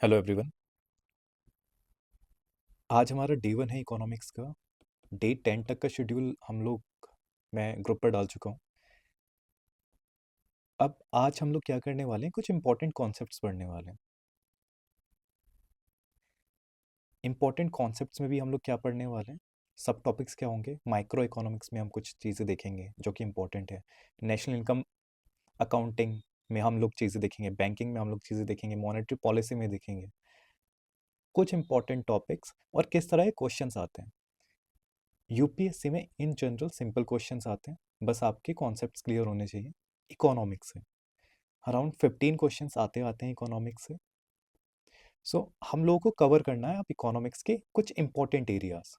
Hello everyone. आज हमारा day 1 है इकोनॉमिक्स का। डे 10 तक का शेड्यूल हम लोग मैं ग्रुप पर डाल चुका हूँ। अब आज हम लोग क्या करने वाले हैं, कुछ इंपॉर्टेंट कॉन्सेप्ट्स पढ़ने वाले हैं। इंपॉर्टेंट कॉन्सेप्ट्स में भी हम लोग क्या पढ़ने वाले हैं, सब टॉपिक्स क्या होंगे। माइक्रो इकोनॉमिक्स में हम कुछ चीज़ें देखेंगे जो कि इंपॉर्टेंट है। नेशनल इनकम अकाउंटिंग में हम लोग चीज़ें देखेंगे। बैंकिंग में हम लोग चीज़ें देखेंगे। मॉनेटरी पॉलिसी में देखेंगे कुछ इंपॉर्टेंट टॉपिक्स और किस तरह के क्वेश्चंस आते हैं। यूपीएससी में इन जनरल सिंपल क्वेश्चंस आते हैं, बस आपके कॉन्सेप्ट्स क्लियर होने चाहिए। इकोनॉमिक्स से अराउंड 15 क्वेश्चंस आते आते हैं इकोनॉमिक्स से। हम लोगों को कवर करना है अब इकोनॉमिक्स के कुछ इंपॉर्टेंट एरियाज।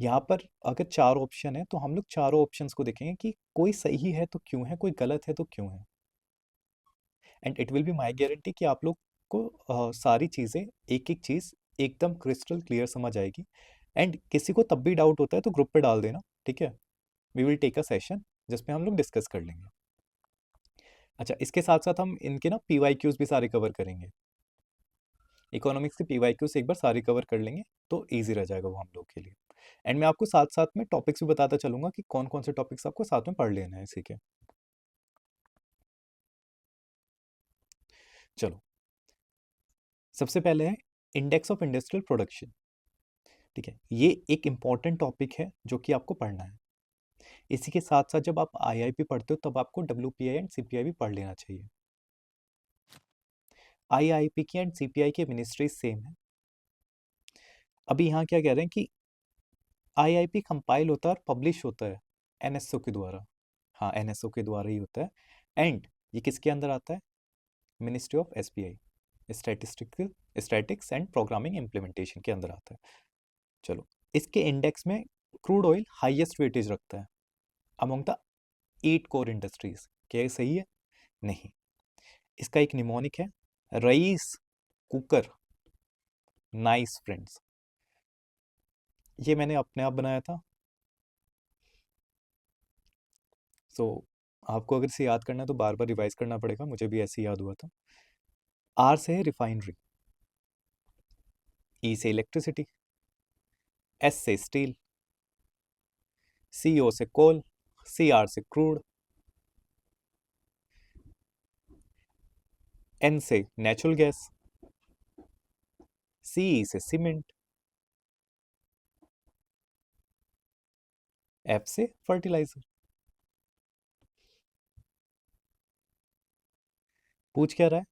यहाँ पर अगर चार ऑप्शन है तो हम लोग चारों ऑप्शंस को देखेंगे कि कोई सही है तो क्यों है, कोई गलत है तो क्यों है। And it will be my guarantee कि आप लोग को सारी चीज़ें एक एक चीज़ एकदम क्रिस्टल क्लियर समझ आएगी। एंड किसी को तब भी डाउट होता है तो ग्रुप पे डाल देना, ठीक है। We will take a session जिसमें हम लोग डिस्कस कर लेंगे। अच्छा, इसके साथ साथ हम इनके ना पीवाईक्यूज भी सारे कवर करेंगे। इकोनॉमिक्स के पीवाईक्यूज एक बार सारे कवर कर लेंगे तो इजी रह जाएगा वो हम लोग के लिए। एंड मैं आपको साथ साथ में टॉपिक्स भी बताता चलूंगा कि कौन कौन से टॉपिक्स आपको साथ में पढ़ लेना है इसी के। चलो, सबसे पहले है इंडेक्स ऑफ इंडस्ट्रियल प्रोडक्शन। ठीक है, ये एक इंपॉर्टेंट टॉपिक है जो कि आपको पढ़ना है। इसी के साथ साथ जब आप आईआईपी पढ़ते हो तब आपको डब्ल्यूपीआई एंड सीपीआई भी पढ़ लेना चाहिए। आईआईपी की एंड सीपीआई की मिनिस्ट्री सेम है। अभी यहाँ क्या कह रहे हैं कि आईआईपी कंपाइल होता है और पब्लिश होता है एनएसओ के द्वारा। हाँ, एनएसओ के द्वारा ही होता है। एंड ये किसके अंदर आता है? Ministry of SPI, statistical statics and programming implementation के अंदर आता है। चलो, इसके इंडेक्स में क्रूड ऑयल हाईएस्ट वेटेज रखता है अमोंग द 8 कोर इंडस्ट्रीज। क्या ये सही है? नहीं। इसका एक निमोनिक है, रईस कुकर नाइस फ्रेंड्स। ये मैंने अपने आप बनाया था। सो आपको अगर इसे याद करना है तो बार बार रिवाइज करना पड़ेगा, मुझे भी ऐसे ही याद हुआ था। आर से है रिफाइनरी, ई से इलेक्ट्रिसिटी, एस से स्टील, सी ओ से कोल, सी आर से क्रूड, एन से नेचुरल गैस, सी ई से सीमेंट, एफ से फर्टिलाइजर। पूछ क्या रहा है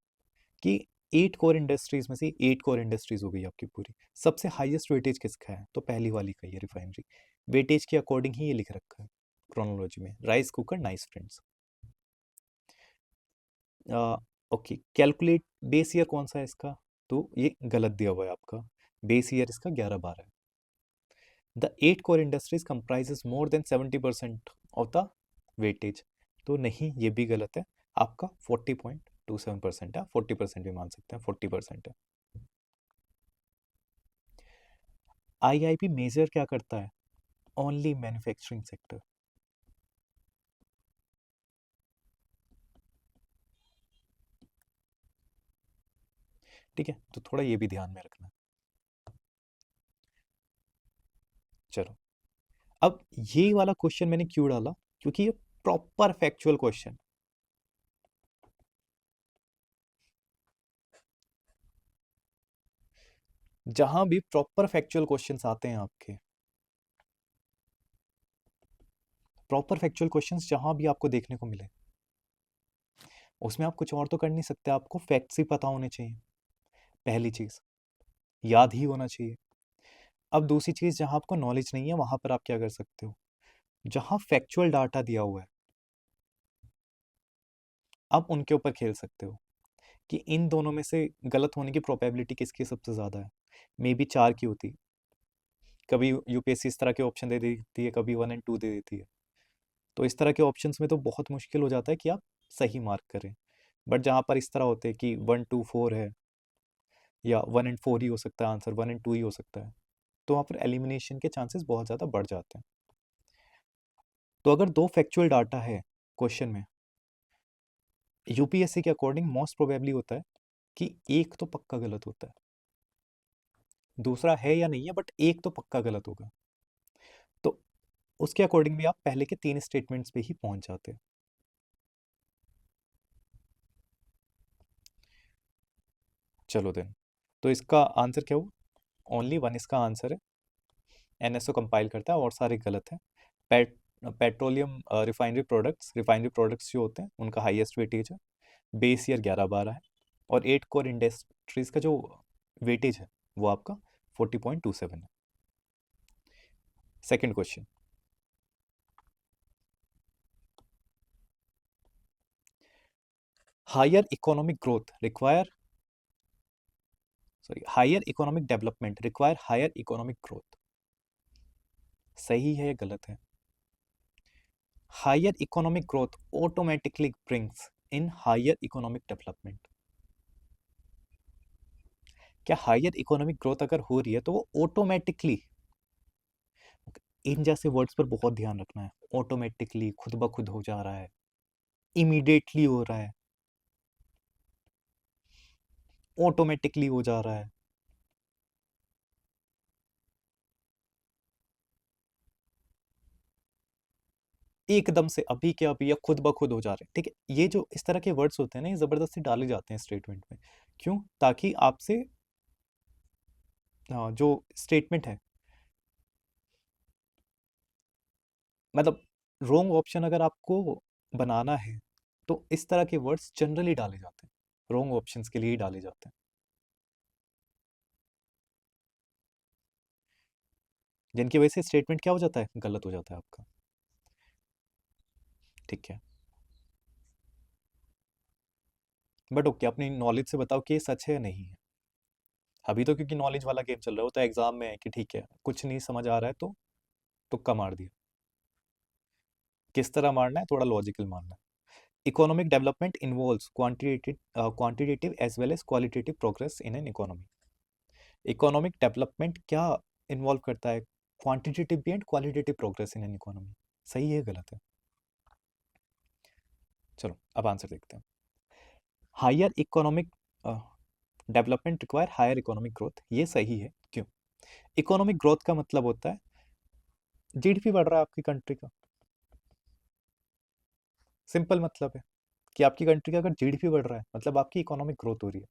कि 8 कोर इंडस्ट्रीज में से 8 कोर इंडस्ट्रीज हो गई आपकी पूरी। सबसे हाईएस्ट वेटेज किसका है? तो पहली वाली का ही रिफाइनरी। वेटेज के अकॉर्डिंग ही ये लिख रखा है क्रोनोलॉजी में, rice cooker nice friends. Okay, calculate base year कौन सा है इसका? तो ये गलत दिया हुआ है आपका। बेस ईयर इसका 11-12 है। The 8 core industries comprises more than 70% of the weightage. तो नहीं, ये भी गलत है। आपका 40.27% है, 40% भी मान सकते हैं, 40% है। आईआईपी मेजर क्या करता है? Only manufacturing sector. ठीक है, तो थोड़ा ये भी ध्यान में रखना। चलो, अब ये वाला क्वेश्चन मैंने क्यों डाला, क्योंकि ये प्रॉपर फैक्चुअल क्वेश्चन। जहां भी प्रॉपर फैक्चुअल क्वेश्चंस आते हैं आपके, प्रॉपर फैक्चुअल क्वेश्चंस जहां भी आपको देखने को मिले, उसमें आप कुछ और तो कर नहीं सकते, आपको फैक्ट्स ही पता होने चाहिए। पहली चीज, याद ही होना चाहिए। अब दूसरी चीज, जहां आपको नॉलेज नहीं है वहां पर आप क्या कर सकते हो, जहां फैक्चुअल डाटा दिया हुआ है आप उनके ऊपर खेल सकते हो कि इन दोनों में से गलत होने की प्रोबेबिलिटी किसकी सबसे ज्यादा है। मे बी 4 की होती, कभी यूपीएससी इस तरह के ऑप्शन दे देती है, कभी 1 एंड 2 दे देती है। तो इस तरह के ऑप्शंस में तो बहुत मुश्किल हो जाता है कि आप सही मार्क करें। बट जहाँ पर इस तरह होते हैं कि 1 2 4 है, या 1 एंड 4 ही हो सकता है आंसर, 1 एंड 2 ही हो सकता है, तो वहाँ पर एलिमिनेशन के चांसेस बहुत ज़्यादा बढ़ जाते हैं। तो अगर दो फैक्चुअल डाटा है क्वेश्चन में, यूपीएससी के अकॉर्डिंग मोस्ट प्रोबेबली होता है कि एक तो पक्का गलत होता है, दूसरा है या नहीं है, बट एक तो पक्का गलत होगा। तो उसके अकॉर्डिंग भी आप पहले के 3 स्टेटमेंट्स पे ही पहुंच जाते हैं। चलो देन, तो इसका आंसर क्या हुआ? ओनली वन इसका आंसर है। एनएसओ कंपाइल करता है और सारे गलत हैं। पेट पेट्रोलियम रिफाइनरी प्रोडक्ट्स जो होते हैं उनका हाईएस्ट वेटेज है, बेस ईयर 11-12 है, और 8 कोर इंडस्ट्रीज का जो वेटेज है वो आपका 40.27 है। Second question, higher economic growth require higher economic development require higher economic growth, सही है या गलत है? Higher economic growth automatically brings in higher economic development. क्या हायर इकोनॉमिक ग्रोथ अगर हो रही है तो वो ऑटोमेटिकली, इन जैसे वर्ड्स पर बहुत ध्यान रखना है। ऑटोमेटिकली, खुद ब खुद हो जा रहा है, इमीडिएटली हो रहा है, ऑटोमेटिकली हो जा रहा है। एकदम से अभी के अभी या खुद ब खुद हो जा रहे हैं, ठीक है। ये जो इस तरह के वर्ड्स होते हैं ना, ये जबरदस्ती डाले जाते हैं स्टेटमेंट में। क्यों? ताकि आपसे जो स्टेटमेंट है, मतलब रॉन्ग ऑप्शन अगर आपको बनाना है तो इस तरह के वर्ड्स जनरली डाले जाते हैं, रॉन्ग ऑप्शंस के लिए ही डाले जाते हैं, जिनकी वजह से स्टेटमेंट क्या हो जाता है, गलत हो जाता है आपका। ठीक है, बट ओके, अपनी नॉलेज से बताओ कि ये सच है या नहीं है। अभी तो क्योंकि नॉलेज वाला गेम चल रहा है, वो तो एग्जाम में है कि ठीक है कुछ नहीं समझ आ रहा है तो तुक्का मार दिया। किस तरह मारना है, थोड़ा लॉजिकल मारना है। Economic development involves quantitative as well as qualitative progress in an economy. Economic development क्या इन्वॉल्व करता है? क्वांटिटेटिव भी and qualitative progress in an economy. सही है गलत है? चलो अब आंसर देखते हैं। Higher economic development require higher economic growth, ये सही है। क्यों? इकोनॉमिक ग्रोथ का मतलब होता है जीडीपी बढ़ रहा है आपकी कंट्री का, सिंपल मतलब है कि आपकी कंट्री का अगर जीडीपी बढ़ रहा है मतलब आपकी इकोनॉमिक ग्रोथ हो रही है।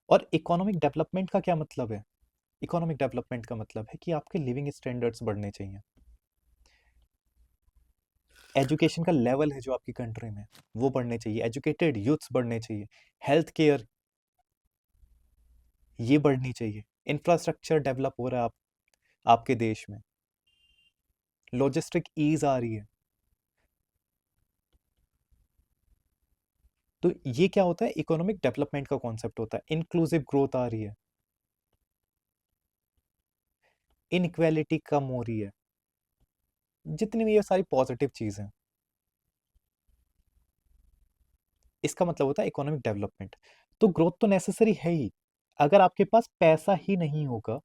और इकोनॉमिक डेवलपमेंट का क्या मतलब है? इकोनॉमिक डेवलपमेंट का मतलब है कि आपके लिविंग स्टैंडर्ड्स बढ़ने चाहिए, एजुकेशन का लेवल है जो आपकी कंट्री में वो बढ़ने चाहिए, एजुकेटेड यूथ्स बढ़ने चाहिए, हेल्थ केयर ये बढ़नी चाहिए, इंफ्रास्ट्रक्चर डेवलप हो रहा है आपके देश में, लॉजिस्टिक ईज आ रही है। तो ये क्या होता है, इकोनॉमिक डेवलपमेंट का कॉन्सेप्ट होता है। इंक्लूसिव ग्रोथ आ रही है, इनइक्वालिटी कम हो रही है, जितनी भी ये सारी पॉजिटिव चीज हैं, इसका मतलब होता है इकोनॉमिक डेवलपमेंट। तो ग्रोथ तो नेसेसरी है ही। अगर आपके पास पैसा ही नहीं होगा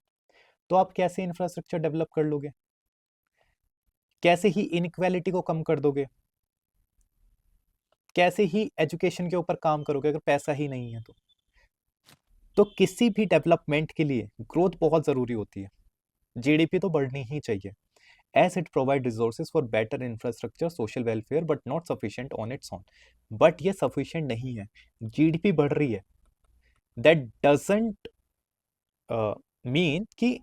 तो आप कैसे इंफ्रास्ट्रक्चर डेवलप कर लोगे, कैसे ही इनइक्वालिटी को कम कर दोगे, कैसे ही एजुकेशन के ऊपर काम करोगे अगर पैसा ही नहीं है तो किसी भी डेवलपमेंट के लिए ग्रोथ बहुत जरूरी होती है। जीडीपी तो बढ़नी ही चाहिए, as it provide resources for better infrastructure, social welfare, but not sufficient on its own. But ये sufficient नहीं है। जीडीपी बढ़ रही है, that doesn't mean कि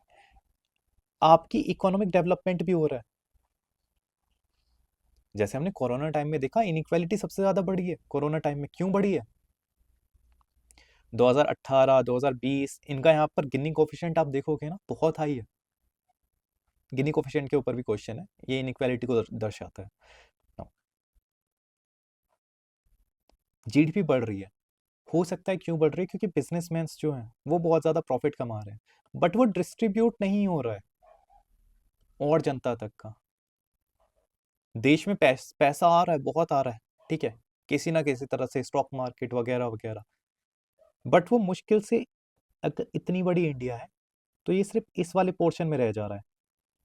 आपकी इकोनॉमिक डेवलपमेंट भी हो रहा है। जैसे हमने कोरोना टाइम में देखा, इनइक्वालिटी सबसे ज्यादा बढ़ी है कोरोना टाइम में। क्यों बढ़ी है? 2018 2020 इनका यहाँ पर गिनी कोफिशिएंट आप देखोगे ना, बहुत हाई है। गिनी कोफिशिएंट के ऊपर भी क्वेश्चन है, ये इनइक्वालिटी को दर्शाता है। जीडीपी बढ़ रही है, हो सकता है क्यों बढ़ रही है, क्योंकि बिजनेसमैन जो हैं वो बहुत ज़्यादा प्रॉफिट कमा रहे हैं, बट वो डिस्ट्रीब्यूट नहीं हो रहा है और जनता तक का। देश में पैसा आ रहा है, बहुत आ रहा है, ठीक है, किसी ना किसी तरह से स्टॉक मार्केट वगैरह वगैरह, बट वो मुश्किल से, अगर इतनी बड़ी इंडिया है तो ये सिर्फ इस वाले पोर्शन में रह जा रहा है,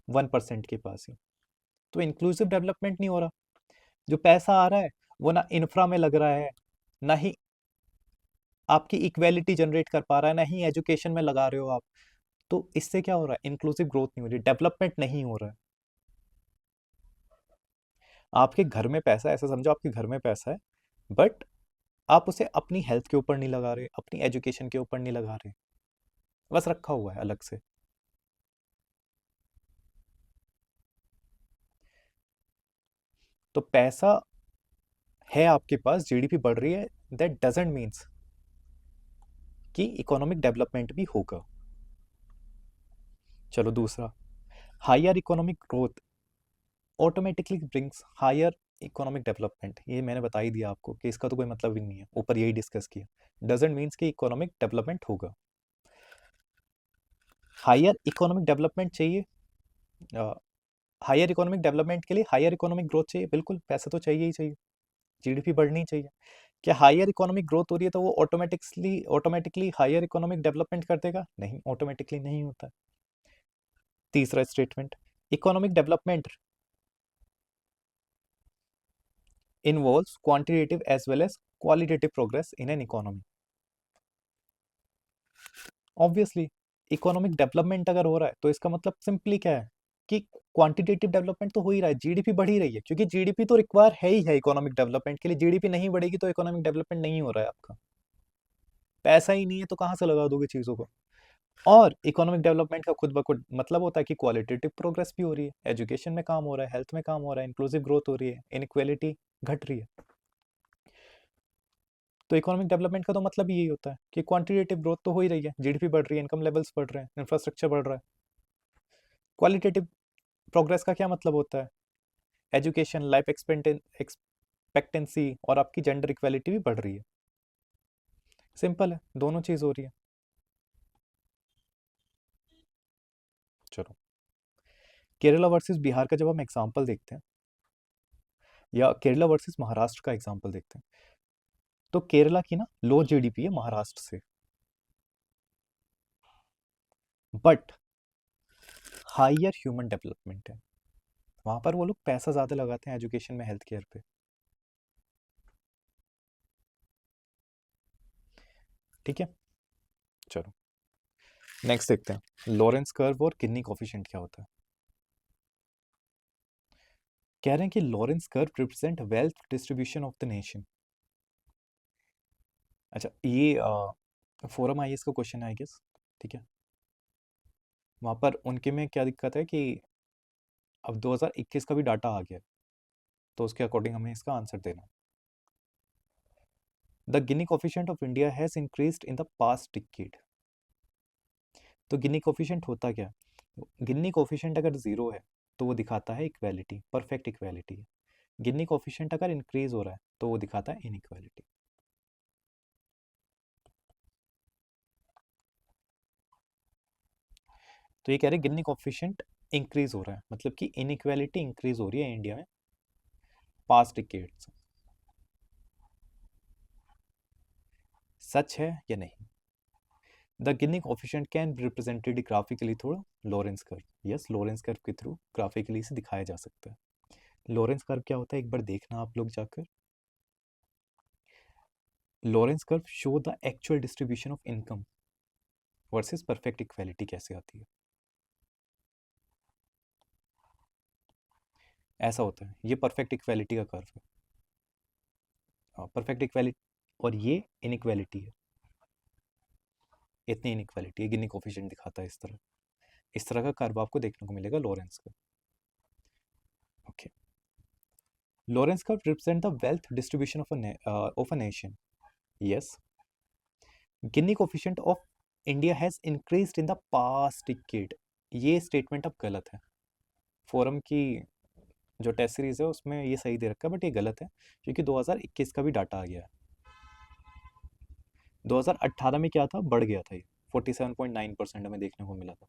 1% के पास ही। तो इंक्लूसिव डेवलपमेंट नहीं हो रहा। जो पैसा आ रहा है वो ना इंफ्रा में लग रहा है, ना ही आपकी इक्वेलिटी जनरेट कर पा रहा है, ना ही एजुकेशन में लगा रहे हो आप। तो इससे क्या हो रहा है, इंक्लूसिव ग्रोथ नहीं हो रही, डेवलपमेंट नहीं हो रहा है। आपके घर में पैसा है, ऐसा समझो आपके घर में पैसा है, बट आप उसे अपनी हेल्थ के ऊपर नहीं लगा रहे, अपनी एजुकेशन के ऊपर नहीं लगा रहे, बस रखा हुआ है अलग से। तो पैसा है आपके पास, जीडीपी बढ़ रही है, दैट डजंट मीन्स कि इकोनॉमिक डेवलपमेंट भी होगा। चलो दूसरा, higher economic growth automatically brings higher economic development. ये मैंने बता ही दिया आपको कि इसका तो कोई मतलब ही नहीं है, ऊपर यही डिस्कस किया। डजंट मीन्स कि इकोनॉमिक डेवलपमेंट होगा। हायर इकोनॉमिक डेवलपमेंट चाहिए, हायर इकोनॉमिक डेवलपमेंट के लिए हायर इकोनॉमिक ग्रोथ चाहिए, बिल्कुल पैसा तो चाहिए ही चाहिए, जीडीपी बढ़नी चाहिए। क्या हायर इकोनॉमिक ग्रोथ हो रही है तो वो automatically automatically higher economic development कर देगा? नहीं, ऑटोमेटिकली नहीं होता। तीसरा statement, economic development involves quantitative as well as qualitative progress in an economy. Obviously economic development अगर हो रहा है तो इसका मतलब सिंपली क्या है कि क्वांटिटेटिव डेवलपमेंट तो हो ही रहा है, जीडीपी बढ़ ही रही है, क्योंकि जीडीपी तो रिक्वायर है ही है इकोनॉमिक डेवलपमेंट के लिए। जीडीपी नहीं बढ़ेगी तो इकोनॉमिक डेवलपमेंट नहीं हो रहा है आपका, पैसा ही नहीं है तो कहाँ से लगा दोगे चीज़ों को। और इकोनॉमिक डेवलपमेंट का खुद ब खुद मतलब होता है कि क्वालिटेटिव प्रोग्रेस भी हो रही है, एजुकेशन में काम हो रहा है, हेल्थ में काम हो रहा है, इंक्लूसिव ग्रोथ हो रही है, इनइक्वेलिटी घट रही है। तो इकोनॉमिक डेवलपमेंट का तो मतलब यही होता है कि क्वांटिटेटिव ग्रोथ तो हो ही रही है, जीडीपी बढ़ रही है, इनकम लेवल्स बढ़ रहे हैं, इंफ्रास्ट्रक्चर बढ़ रहा है। क्वालिटेटिव प्रोग्रेस का क्या मतलब होता है, एजुकेशन, लाइफ एक्सपेक्टेंसी और आपकी जेंडर इक्वालिटी भी बढ़ रही है। सिंपल है, दोनों चीज़ हो रही है। चलो, केरला वर्सेस बिहार का जब हम एग्जाम्पल देखते हैं, या केरला वर्सेस महाराष्ट्र का एग्जाम्पल देखते हैं, तो केरला की ना लो जीडीपी है महाराष्ट्र से, बट हायर ह्यूमन डेवलपमेंट है। वहां पर वो लोग पैसा ज्यादा लगाते हैं एजुकेशन में, हेल्थ केयर पे। ठीक है, चलो नेक्स्ट देखते हैं, लॉरेंस कर्व और किन्नी कोफिशिएंट क्या होता है। कह रहे हैं कि Lawrence curve represent wealth distribution of the nation. अच्छा, ये फोरम आईएएस का क्वेश्चन है आई गेस। ठीक है, वहाँ पर उनके में क्या दिक्कत है कि अब 2021 का भी डाटा आ गया, तो उसके अकॉर्डिंग हमें इसका आंसर देना है। The Guinea coefficient of India has increased in the past decade. तो गिनी कोफिशिएंट होता क्या है, गिनी कोफिशिएंट अगर जीरो है तो वो दिखाता है इक्वालिटी, परफेक्ट इक्वालिटी है। गिनी कोफिशिएंट अगर इंक्रीज हो रहा है तो वो दिखाता है इनइक्वालिटी। तो ये कह रहे हैं गिनी कोफिशिएंट इंक्रीज हो रहा है, मतलब कि इनइक्वालिटी इंक्रीज हो रही है इंडिया में पास्ट डिकेड से। सच है या नहीं? The Guinea coefficient can be represented graphically through Lawrence curve. Yes, Lawrence curve के थ्रू ग्राफिकली से दिखाया जा सकता है। लॉरेंस कर्व क्या होता है एक बार देखना आप लोग जाकर। Lawrence curve show the actual distribution of income versus perfect equality कैसे आती है। ऐसा होता है, ये परफेक्ट इक्वालिटी का कर्व है, परफेक्ट इक्वालिटी, और ये इनइक्वालिटी है, इतनी इनइक्वालिटी है, गिनी कोफिशिएंट दिखाता है इस तरह का कर्व आपको देखने को मिलेगा लॉरेंस का। Okay, Lawrence curve represent the wealth distribution of a nation. Yes, Guinea coefficient of India has increased in the past decade. ये स्टेटमेंट अब गलत है। फोरम की जो टेस्ट सीरीज है उसमें ये सही दे रखा है, बट ये गलत है, क्योंकि 2021 का भी डाटा आ गया है। 2018 में क्या था, बढ़ गया था ये, 47.9% हमें देखने को मिला था,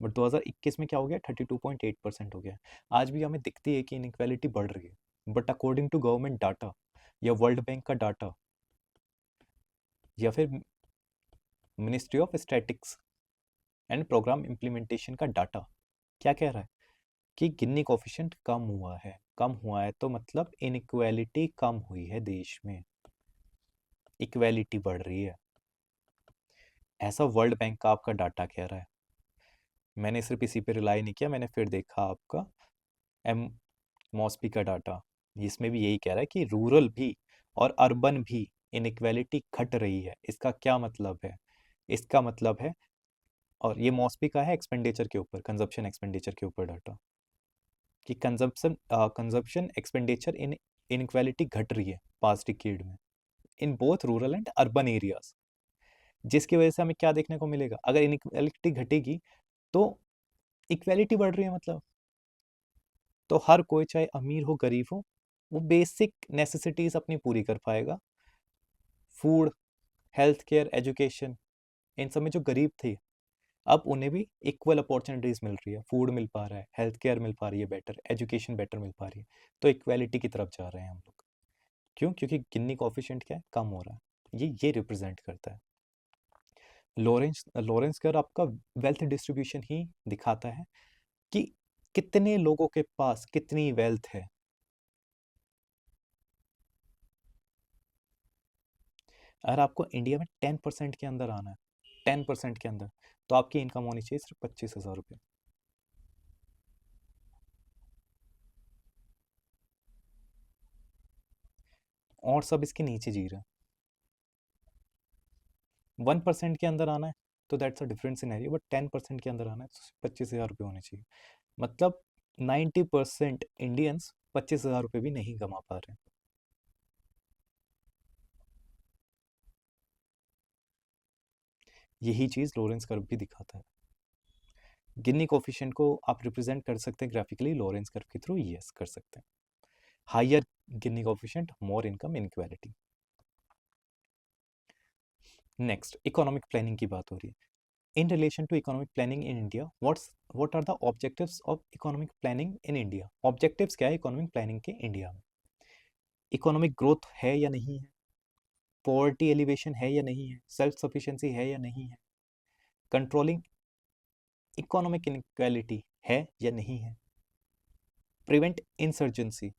बट 2021 में क्या हो गया, 32.8% हो गया। आज भी हमें दिखती है कि इनइक्वालिटी बढ़ रही है, but according to government data या वर्ल्ड बैंक का डाटा या फिर ministry of statics and programme implementation का डाटा क्या कह रहा है कि गिनी कोफिशिएंट कम हुआ है तो मतलब इनइक्वालिटी कम हुई है देश में, इक्वालिटी बढ़ रही है, ऐसा वर्ल्ड बैंक का आपका डाटा कह रहा है। मैंने सिर्फ इसी पे रिलाई नहीं किया, मैंने फिर देखा आपका एम मॉस्पी का डाटा, इसमें भी यही कह रहा है कि रूरल भी और अर्बन भी इनइक्वालिटी घट रही है। इसका क्या मतलब है? इसका मतलब है, और ये मॉस्पी का है एक्सपेंडिचर के ऊपर, कंजप्शन एक्सपेंडिचर के ऊपर डाटा, कि कंजप्शन एक्सपेंडिचर इन इनइक्वालिटी घट रही है पास्ट डिकेड में in both rural and urban areas. जिसकी वजह से हमें क्या देखने को मिलेगा? अगर इनइक्वालिटी घटेगी तो इक्वालिटी बढ़ रही है, मतलब तो हर कोई चाहे अमीर हो गरीब हो वो बेसिक नेसेसिटीज अपनी पूरी कर पाएगा। फूड, हेल्थ केयर, एजुकेशन, इन सब में जो गरीब थे अब उन्हें भी इक्वल अपॉर्चुनिटीज मिल रही है, फूड मिल पा रहा है, हेल्थ केयर मिल पा रही है बेटर, एजुकेशन बेटर मिल पा रही है, तो इक्वालिटी की तरफ जा रहे हैं हम लोग। क्यों? क्योंकि गिनी कोफिशिएंट क्या है? कम हो रहा है। ये रिप्रेजेंट करता है। लॉरेंस कर आपका वेल्थ डिस्ट्रीब्यूशन ही दिखाता है कि कितने लोगों के पास कितनी वेल्थ है। अगर आपको इंडिया में 10% के अंदर आना है, 10% के अंदर, तो आपकी इनकम होनी चाहिए सिर्फ 25,000 रुपये। और सब इसके नीचे जी रहे हैं। 1% के अंदर आना है तो that's a different scenario, but 10% के अंदर आना है तो 25,000 रुपये होने चाहिए। मतलब 90% इंडियंस 25,000 रुपये भी नहीं कमा पा रहे हैं। यही चीज़ लॉरेंस कर्व भी दिखाता है। गिनी कोफिशिएंट को आप रिप्रेजेंट कर सकते हैं ग्राफिकली लॉरेंस कर्व के थ्रू, यस कर सकते हैं। Higher Gini coefficient, more income inequality. Next, economic planning की बात हो रही है। In relation to economic planning in India, what are the objectives of economic planning in India? Objectives क्या है इकोनॉमिक प्लानिंग के इंडिया में? इकोनॉमिक ग्रोथ है या नहीं है, पॉवर्टी एलिवेशन है या नहीं है, सेल्फ सफिशिएंसी है या नहीं है, कंट्रोलिंग इकोनॉमिक इनइक्वालिटी है या नहीं है, प्रिवेंट इंसर्जेंसी,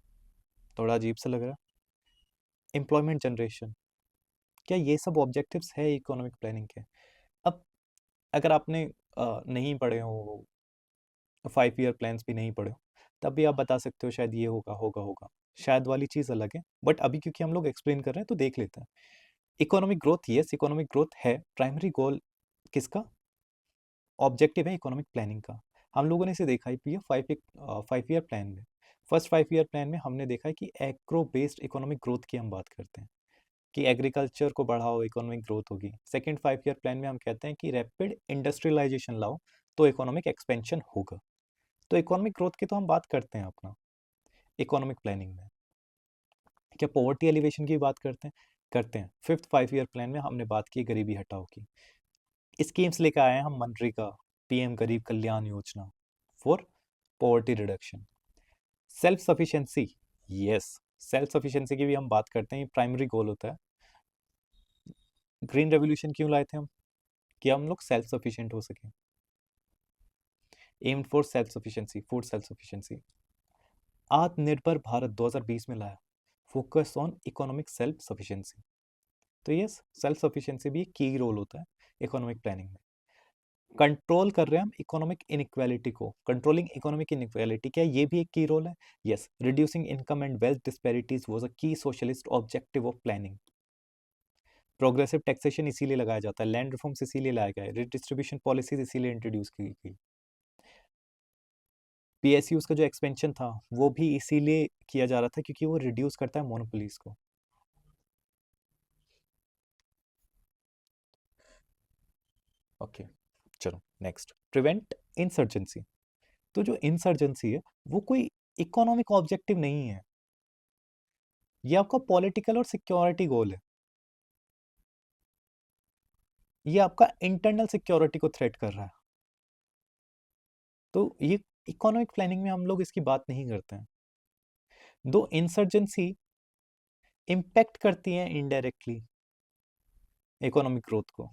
थोड़ा अजीब सा लग रहा है, एम्प्लॉयमेंट जनरेशन, क्या ये सब ऑब्जेक्टिव्स है इकोनॉमिक प्लानिंग के? अब अगर आपने नहीं पढ़े हो, 5 ईयर प्लान्स भी नहीं पढ़े हो, तब भी आप बता सकते हो शायद ये होगा होगा होगा, शायद वाली चीज़ अलग है, बट अभी क्योंकि हम लोग एक्सप्लेन कर रहे हैं तो देख लेते हैं। Economic growth, yes economic growth है प्राइमरी गोल किसका, ऑब्जेक्टिव है इकोनॉमिक प्लानिंग का। हम लोगों ने इसे देखा ही है 5 ईयर प्लान में। फर्स्ट 5 ईयर प्लान में हमने देखा है कि एग्रो बेस्ड इकोनॉमिक ग्रोथ की हम बात करते हैं कि एग्रीकल्चर को बढ़ाओ इकोनॉमिक ग्रोथ होगी। सेकेंड 5 ईयर प्लान में हम कहते हैं कि रैपिड इंडस्ट्रियलाइजेशन लाओ तो इकोनॉमिक एक्सपेंशन होगा। तो इकोनॉमिक ग्रोथ की तो हम बात करते हैं अपना इकोनॉमिक प्लानिंग में। क्या पॉवर्टी एलिवेशन की बात करते हैं। फिफ्थ 5 ईयर प्लान में हमने बात की गरीबी हटाओ की। स्कीम्स लेकर आए हैं हम मनरेगा, पीएम गरीब Kalyan Yojana for poverty reduction. Self sufficiency, yes self sufficiency की भी हम बात करते हैं, ये प्राइमरी गोल होता है। ग्रीन रेवोल्यूशन क्यों लाए थे हम? कि हम लोग सेल्फ सफिशिएंट हो सके। Aimed for self sufficiency, food self sufficiency. आत्मनिर्भर भारत 2020 में लाया, focus on economic self sufficiency. तो यस सेल्फ सफिशिएंसी भी एक की रोल होता है इकोनॉमिक प्लानिंग में। कंट्रोल कर रहे हैं हम इकोनॉमिक इनइक्वालिटी को, कंट्रोलिंग इकोनॉमिक इनइक्वालिटी, क्या ये भी एक की रोल है? Yes, reducing income and wealth disparities was a key socialist objective of planning. Progressive taxation इसीलिए लगाया जाता है, लैंड रिफॉर्म्स इसीलिए लाया गया है, रिडिस्ट्रीब्यूशन पॉलिसीज इसीलिए इंट्रोड्यूस की गई। पीएसयूज का जो एक्सपेंशन था वो भी इसीलिए किया जा रहा था क्योंकि वो रिड्यूस करता है मोनोपोलीज को। ओके, चलो नेक्स्ट, प्रिवेंट इंसर्जेंसी। तो जो इंसर्जेंसी है वो कोई इकोनॉमिक ऑब्जेक्टिव नहीं है, ये आपका पॉलिटिकल और सिक्योरिटी गोल है। ये आपका इंटरनल सिक्योरिटी को थ्रेट कर रहा है। तो ये इकोनॉमिक प्लानिंग में हम लोग इसकी बात नहीं करते हैं। दो इंसर्जेंसी इम्पैक्ट करती है इनडायरेक्टली इकोनॉमिक ग्रोथ को,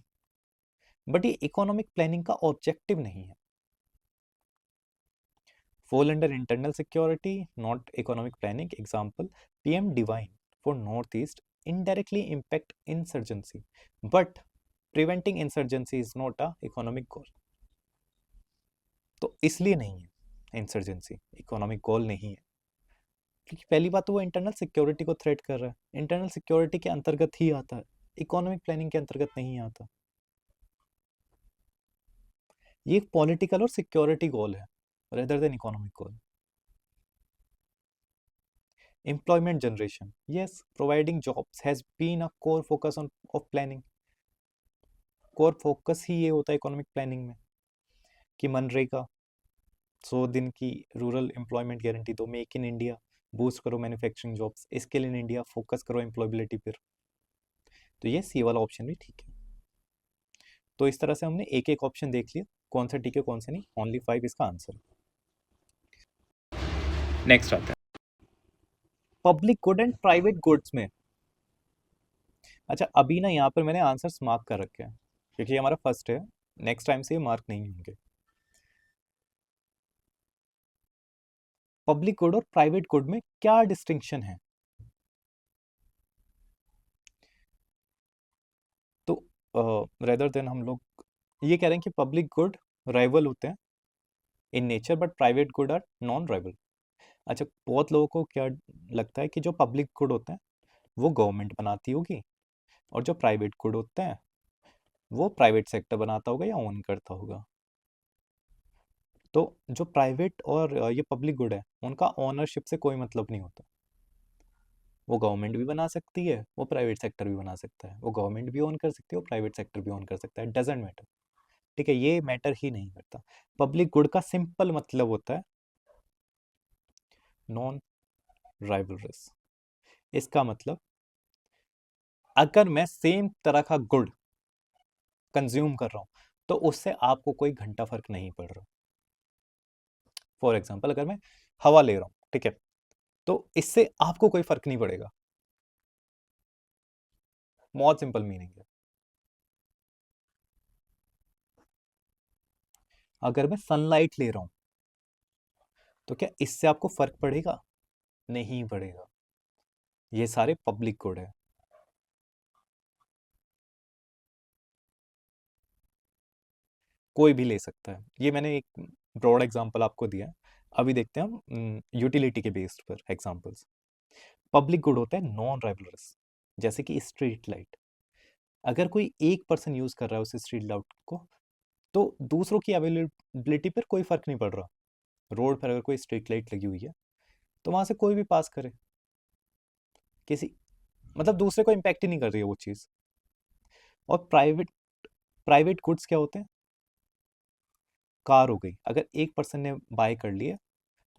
बट ये इकोनॉमिक प्लानिंग का ऑब्जेक्टिव नहीं है। fall under internal security, not economic planning. Example, PM Divine for Northeast indirectly impact insurgency, but preventing insurgency is not a economic goal. तो इसलिए नहीं है इंसर्जेंसी इकोनॉमिक गोल नहीं है, क्योंकि पहली बात तो वो इंटरनल सिक्योरिटी को थ्रेट कर रहा है, इंटरनल सिक्योरिटी के अंतर्गत ही आता है, इकोनॉमिक प्लानिंग के अंतर्गत नहीं आता। ये एक पॉलिटिकल और सिक्योरिटी गोल है rather than economic goal. Employment generation, yes, providing jobs has been a core focus of planning. core focus ही ये होता है इकोनॉमिक प्लानिंग में कि मनरेगा 100 दिन की रूरल एम्प्लॉयमेंट गारंटी दो, मेक इन इंडिया, बूस्ट करो manufacturing jobs, skill in India, focus करो एम्प्लॉयबिलिटी पर। तो ये सी वाला ऑप्शन भी ठीक है। तो इस तरह से हमने एक एक ऑप्शन देख लिया, कौन सा ठीक है कौन सा नहीं, ओनली 5 इसका आंसर। नेक्स्ट आता है public good and private goods में। अच्छा अभी ना यहाँ पर मैंने आंसर्स मार्क कर रखे हैं क्योंकि ये हमारा फर्स्ट है, नेक्स्ट टाइम से ये मार्क नहीं होंगे। पब्लिक गुड और प्राइवेट गुड में क्या डिस्टिंक्शन है? तो रेदर देन हम लोग ये कह रहे हैं कि पब्लिक गुड राइवल होते हैं in nature but private good are non rival. अच्छा बहुत लोगों को क्या लगता है कि जो पब्लिक गुड होते हैं वो गवर्नमेंट बनाती होगी और जो प्राइवेट गुड होते हैं वो प्राइवेट सेक्टर बनाता होगा या ओन करता होगा। तो जो प्राइवेट और ये पब्लिक गुड है उनका ओनरशिप से कोई मतलब नहीं होता। वो गवर्नमेंट भी बना सकती है, वो प्राइवेट सेक्टर भी बना सकता है, वो गवर्नमेंट भी ओन कर सकती है, वो प्राइवेट सेक्टर भी ओन कर सकता है, डजेंट मैटर। ठीक है, ये मैटर ही नहीं करता। पब्लिक गुड का सिंपल मतलब होता है नॉन राइवलरस। इसका मतलब अगर मैं सेम तरह का गुड कंज्यूम कर रहा हूं तो उससे आपको कोई घंटा फर्क नहीं पड़ रहा। फॉर एग्जाम्पल अगर मैं हवा ले रहा हूं, ठीक है, तो इससे आपको कोई फर्क नहीं पड़ेगा। बहुत सिंपल मीनिंग है। अगर मैं सनलाइट ले रहा हूं तो क्या इससे आपको फर्क पड़ेगा? नहीं पड़ेगा। ये सारे पब्लिक गुड है। कोई भी ले सकता है, ये मैंने एक ब्रॉड एग्जांपल आपको दिया है। अभी देखते हैं हम यूटिलिटी के बेस्ड पर एग्जांपल्स। पब्लिक गुड होता है नॉन राइवलरस, जैसे कि स्ट्रीट लाइट। अगर कोई एक पर्सन यूज कर रहा है उस स्ट्रीट लाइट को तो दूसरों की अवेलेबिलिटी पर कोई फर्क नहीं पड़ रहा। रोड पर अगर कोई स्ट्रीट लाइट लगी हुई है तो वहां से कोई भी पास करे, किसी मतलब दूसरे को इम्पैक्ट ही नहीं कर रही है वो चीज। और प्राइवेट प्राइवेट गुड्स क्या होते हैं? कार हो गई, अगर एक पर्सन ने बाय कर लिया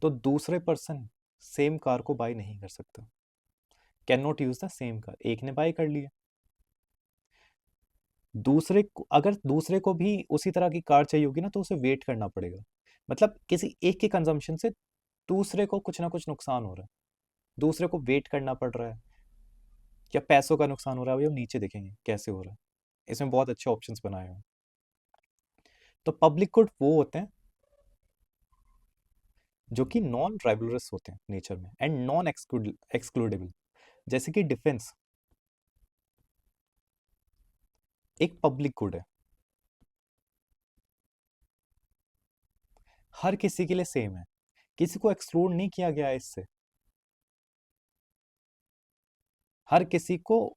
तो दूसरे पर्सन सेम कार को बाय नहीं कर सकता, can not use the same car. एक ने बाय कर लिया, दूसरे को अगर दूसरे को भी उसी तरह की कार चाहिए होगी ना तो उसे वेट करना पड़ेगा। मतलब किसी एक के कंजम्पशन से दूसरे को कुछ ना कुछ नुकसान हो रहा है, दूसरे को वेट करना पड़ रहा है, या पैसों का नुकसान हो रहा है, हम नीचे देखेंगे कैसे हो रहा है। इसमें बहुत अच्छे ऑप्शंस बनाए हुए हैं। तो पब्लिक गुड वो होते हैं जो कि नॉन राइवलरस होते हैं नेचर में एंड नॉन एक्सक्लूडेबल। जैसे कि डिफेंस एक पब्लिक गुड है, हर किसी के लिए सेम है, किसी को एक्सक्लूड नहीं किया गया है इससे, हर किसी को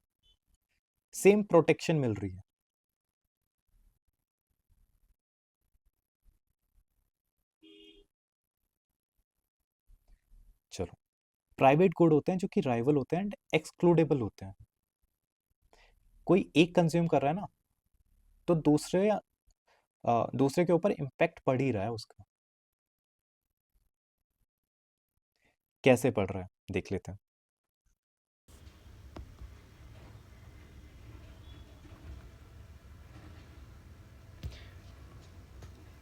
सेम प्रोटेक्शन मिल रही है। चलो प्राइवेट गुड होते हैं जो कि राइवल होते हैं एंड एक्सक्लूडेबल होते हैं। कोई एक कंज्यूम कर रहा है ना तो दूसरे के ऊपर इम्पैक्ट पड़ ही रहा है उसका। कैसे पड़ रहा है देख लेते हैं।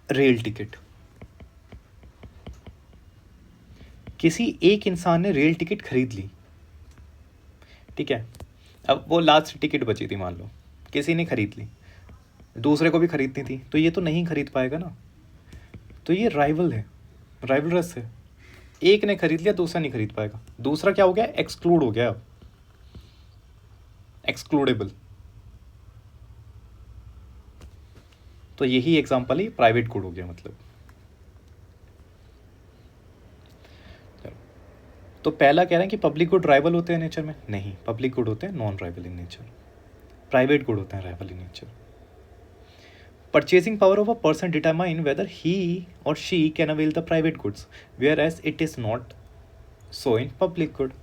रेल टिकट, किसी एक इंसान ने रेल टिकट खरीद ली, ठीक है, अब वो लास्ट टिकट बची थी मान लो, किसी ने खरीद ली, दूसरे को भी खरीदनी थी तो ये तो नहीं खरीद पाएगा ना, तो ये राइवल है। राइवलरस है, एक ने खरीद लिया दूसरा नहीं खरीद पाएगा, दूसरा क्या हो गया, एक्सक्लूड हो गया, एक्सक्लूडेबल। तो यही एग्जांपल ही प्राइवेट गुड हो गया मतलब। तो पहला कह रहे हैं कि पब्लिक गुड राइवल होते हैं नेचर में, नहीं, पब्लिक गुड होते हैं non rival in nature, private good होते हैं rival in nature. Purchasing power of a person determine whether he or she can avail the private goods, whereas it is not so in public good.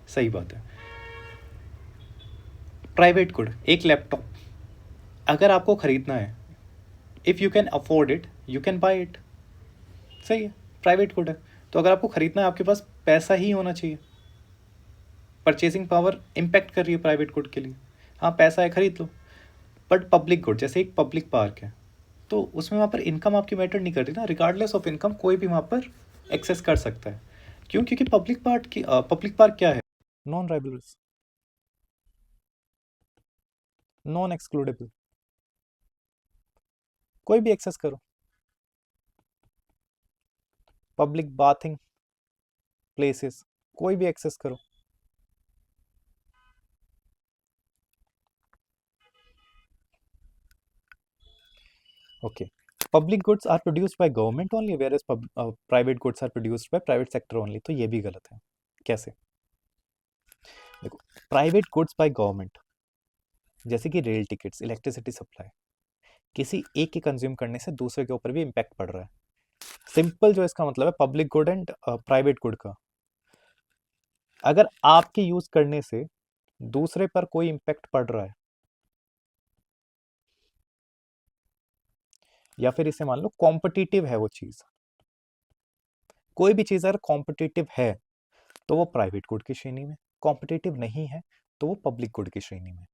सही बात है। Private good, एक laptop अगर आपको खरीदना है, if you can afford it you can buy it, सही है, प्राइवेट गुड है। तो अगर आपको खरीदना है आपके पास पैसा ही होना चाहिए। परचेसिंग पावर इम्पैक्ट कर रही है प्राइवेट गुड के लिए, हाँ पैसा है खरीद लो। बट पब्लिक गुड, जैसे एक पब्लिक पार्क है, तो उसमें वहाँ पर इनकम आपकी मैटर नहीं करती ना, रिगार्डलेस ऑफ इनकम कोई भी वहाँ पर एक्सेस कर सकता है। क्यों? क्योंकि पब्लिक पार्क क्या है, नॉन राइवलरस, नॉन एक्सक्लूडेबल, कोई भी एक्सेस करो। पब्लिक बाथिंग प्लेसेस, कोई भी एक्सेस करो। Okay, public goods are produced by government only, whereas private goods are produced by private sector only. तो ये भी गलत है। कैसे? देखो, प्राइवेट गुड्स बाय गवर्नमेंट जैसे कि रेल टिकट्स, इलेक्ट्रिसिटी सप्लाई, किसी एक के कंज्यूम करने से दूसरे के ऊपर भी इम्पैक्ट पड़ रहा है। सिंपल जो इसका मतलब है public good and private good का, अगर आपके यूज करने से दूसरे पर कोई इम्पैक्ट पड़ रहा है, या फिर इसे मान लो कॉम्पिटिटिव है वो चीज, कोई भी चीज अगर कॉम्पिटिटिव है तो वो प्राइवेट गुड की श्रेणी में, कॉम्पिटिटिव नहीं है तो वो पब्लिक गुड की श्रेणी में।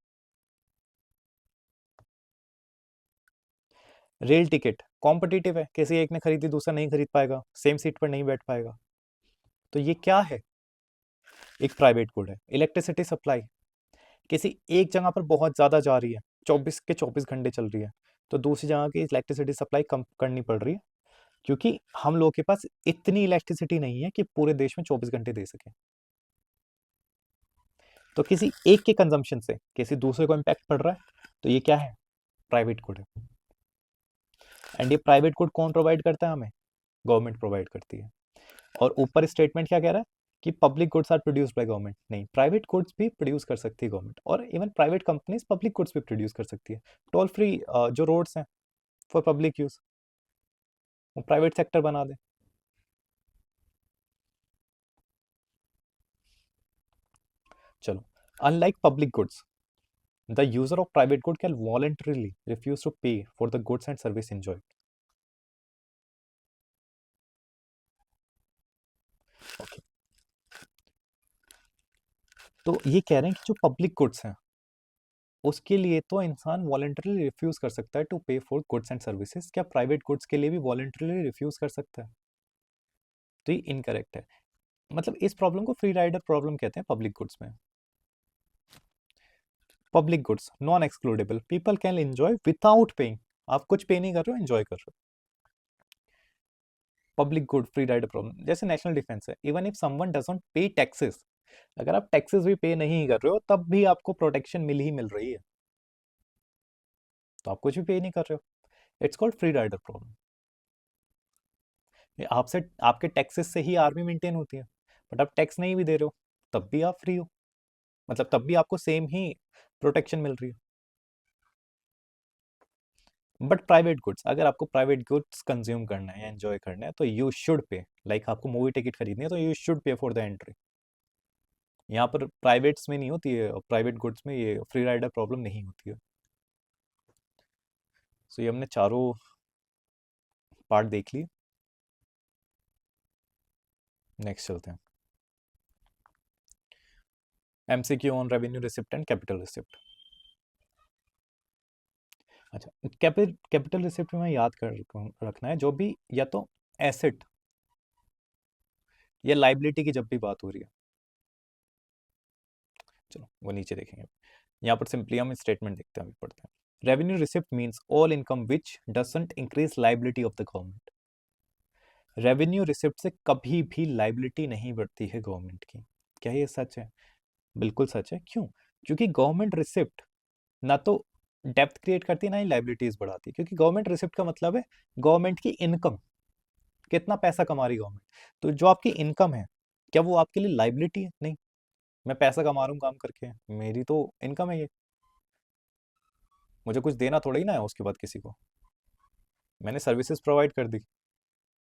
रेल टिकट कॉम्पिटिटिव है, किसी एक ने खरीदी दूसरा नहीं खरीद पाएगा, सेम सीट पर नहीं बैठ पाएगा, तो ये क्या है, एक प्राइवेट गुड है। इलेक्ट्रिसिटी सप्लाई, किसी एक जगह पर बहुत ज़्यादा जा रही है, 24 के 24 घंटे चल रही है, तो दूसरी जगह की इलेक्ट्रिसिटी सप्लाई कम करनी पड़ रही है, क्योंकि हम लोगों के पास इतनी इलेक्ट्रिसिटी नहीं है कि पूरे देश में 24 घंटे दे सके। तो किसी एक के कंजम्पशन से किसी दूसरे को इम्पैक्ट पड़ रहा है, तो ये क्या है, प्राइवेट गुड है। एंड ये प्राइवेट गुड कौन प्रोवाइड करता है हमें, गवर्नमेंट प्रोवाइड करती है। और ऊपर स्टेटमेंट क्या कह रहा है कि public goods are produced by government, नहीं, प्राइवेट गुड्स भी प्रोड्यूस कर सकती है गवर्नमेंट, और even private companies public goods भी प्रोड्यूस कर सकती है। टोल फ्री जो रोड्स हैं फॉर पब्लिक यूज, वो प्राइवेट सेक्टर बना दे। चलो, unlike public goods, the user of private good can voluntarily refuse to pay for the goods and service enjoyed. Okay, तो ये कह रहे हैं कि जो पब्लिक गुड्स हैं उसके लिए तो इंसान वॉलंटरीली रिफ्यूज कर सकता है to pay for goods and services, क्या प्राइवेट गुड्स के लिए भी वॉलंटरीली रिफ्यूज कर सकता है? तो ये इनकरेक्ट है। मतलब इस प्रॉब्लम को फ्री राइडर प्रॉब्लम कहते हैं पब्लिक गुड्स में। Public goods non excludable, people can enjoy without paying, आप कुछ पे नहीं कर रहे हो, एंजॉय कर रहे हो। Public good free rider problem जैसे नेशनल डिफेंस है, even if someone doesn't pay taxes, अगर आप टैक्सेस भी पे नहीं कर रहे हो तब भी आपको प्रोटेक्शन मिल ही मिल रही है, तो आप कुछ भी पे नहीं कर रहे हो, it's called free rider problem. आपसे आपके टैक्सेस से ही आर्मी मेंटेन होती है, बट आप टैक्स नहीं भी दे रहे हो तब भी आप फ्री हो, मतलब तब भी आपको सेम ही प्रोटेक्शन मिल रही है। बट प्राइवेट गुड्स, अगर आपको प्राइवेट गुड्स कंज्यूम करना है या एंजॉय करना है तो यू शुड पे, लाइक आपको मूवी टिकट खरीदनी है तो you should pay for the entry. यहाँ पर प्राइवेट्स में नहीं होती है, प्राइवेट गुड्स में ये फ्री राइडर प्रॉब्लम नहीं होती है। सो ये हमने चारों पार्ट देख लिए। नेक्स्ट चलते हैं, MCQ on revenue receipt and capital receipt. अच्छा, कैपिटल रिसिप्ट में याद कर रखना है, जो भी या तो एसेट या लाइबिलिटी की जब भी बात हो रही है, चलो वो नीचे देखेंगे। यहाँ पर सिंपली हम स्टेटमेंट देखते हैं, अभी पढ़ते हैं। Revenue receipt means all income which doesn't increase liability of the government. Revenue receipt से कभी भी लाइबिलिटी नहीं बढ़ती है गवर्नमेंट की। क्या ये सच है? बिल्कुल सच है। क्यों? क्योंकि गवर्नमेंट रिसिप्ट ना तो डेप्थ क्रिएट करती है, ना ही लाइबिलिटीज बढ़ाती है। क्योंकि गवर्नमेंट रिसिप्ट का मतलब है गवर्नमेंट की इनकम, कितना पैसा कमा रही गवर्नमेंट। तो जो आपकी इनकम है, क्या वो आपके लिए लाइबिलिटी है? नहीं। मैं पैसा कमा रहा हूँ काम करके, मेरी तो इनकम है ये, मुझे कुछ देना थोड़ा ही ना है उसके बाद किसी को। मैंने सर्विसेज प्रोवाइड कर दी,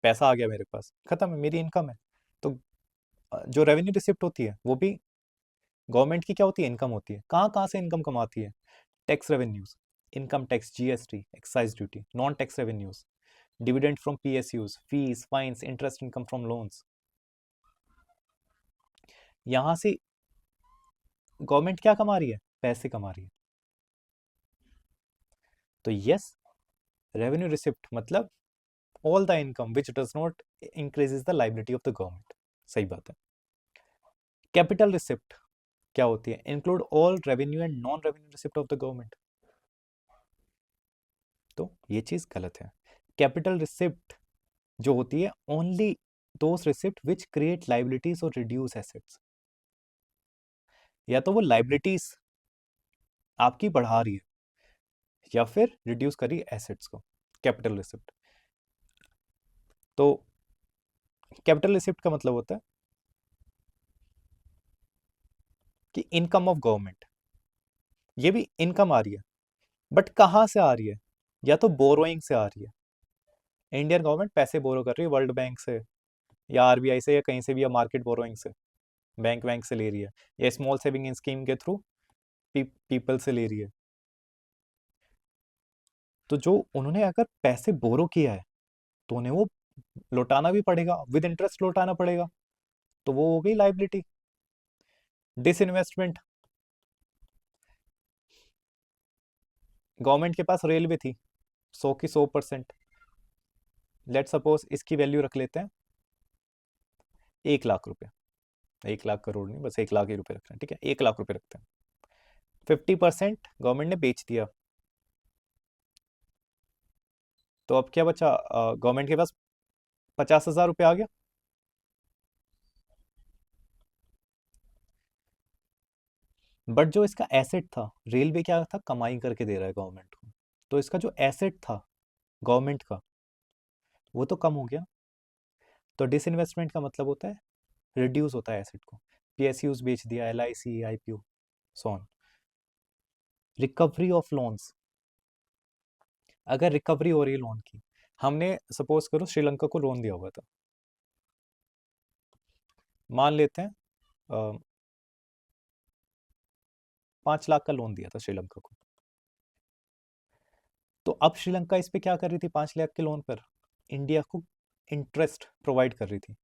पैसा आ गया मेरे पास, खत्म है, मेरी इनकम है। तो जो रेवेन्यू रिसिप्ट होती है वो भी गवर्नमेंट की क्या होती है? इनकम होती है। कहाँ कहाँ से इनकम कमाती है? Tax revenues, income tax, GST, excise duty, non tax revenues, dividend from PSUs, fees, fines, interest income from loans. यहां से गवर्नमेंट क्या कमा रही है? पैसे कमा रही है। तो यस, रेवेन्यू रिसिप्ट मतलब all the income which does not increases the liability of the government. सही बात है। कैपिटल रिसिप्ट क्या होती है? Include all revenue and non revenue receipt of the government. तो ये चीज गलत है। कैपिटल रिसिप्ट जो होती है only those receipt which create liabilities और रिड्यूस एसेट्स। या तो वो लाइबिलिटीज आपकी बढ़ा रही है या फिर रिड्यूस कर रही है एसेट्स को, कैपिटल रिसिप्ट। तो कैपिटल रिसिप्ट का मतलब होता है कि इनकम ऑफ गवर्नमेंट, ये भी इनकम आ रही है, बट कहाँ से आ रही है? या तो बोरोइंग से आ रही है, इंडियन गवर्नमेंट पैसे बोरो कर रही है वर्ल्ड बैंक से या आरबीआई से या कहीं से भी, या मार्केट बोरोइंग से, बैंक वैंक से ले रही है, या स्मॉल सेविंग स्कीम के थ्रू पीपल से ले रही है। तो जो उन्होंने अगर पैसे बोरो किया है तो उन्हें वो लौटाना भी पड़ेगा, विद इंटरेस्ट लौटाना पड़ेगा। तो वो हो गई लाइबिलिटी। डिसइन्वेस्टमेंट, गवर्नमेंट के पास रेलवे थी 100 की 100%, लेट सपोज इसकी वैल्यू रख लेते हैं 1 लाख रुपए, 1 लाख करोड़ नहीं, बस 1 लाख ही रुपए रख रहे हैं, ठीक है, 1 लाख रुपए रखते हैं। 50% गवर्नमेंट ने बेच दिया, तो अब क्या बचा? गवर्नमेंट के पास 50,000 रुपये आ गया। बट जो इसका एसेट था, रेलवे क्या था? कमाई करके दे रहा है गवर्नमेंट को, तो इसका जो एसेट था गवर्नमेंट का वो तो कम हो गया। तो डिसइन्वेस्टमेंट का मतलब होता है रिड्यूस होता है एसेट को, पीएसयूज बेच दिया, LIC, IPO, so on. Recovery of loans, अगर रिकवरी हो रही है लोन की, हमने सपोज करो श्रीलंका को लोन दिया हुआ था, मान लेते हैं 5 लाख का लोन दिया था श्रीलंका को। तो अब श्रीलंका इस पे क्या कर रही थी? 5 लाख के लोन पर इंडिया को इंटरेस्ट प्रोवाइड कर रही थी।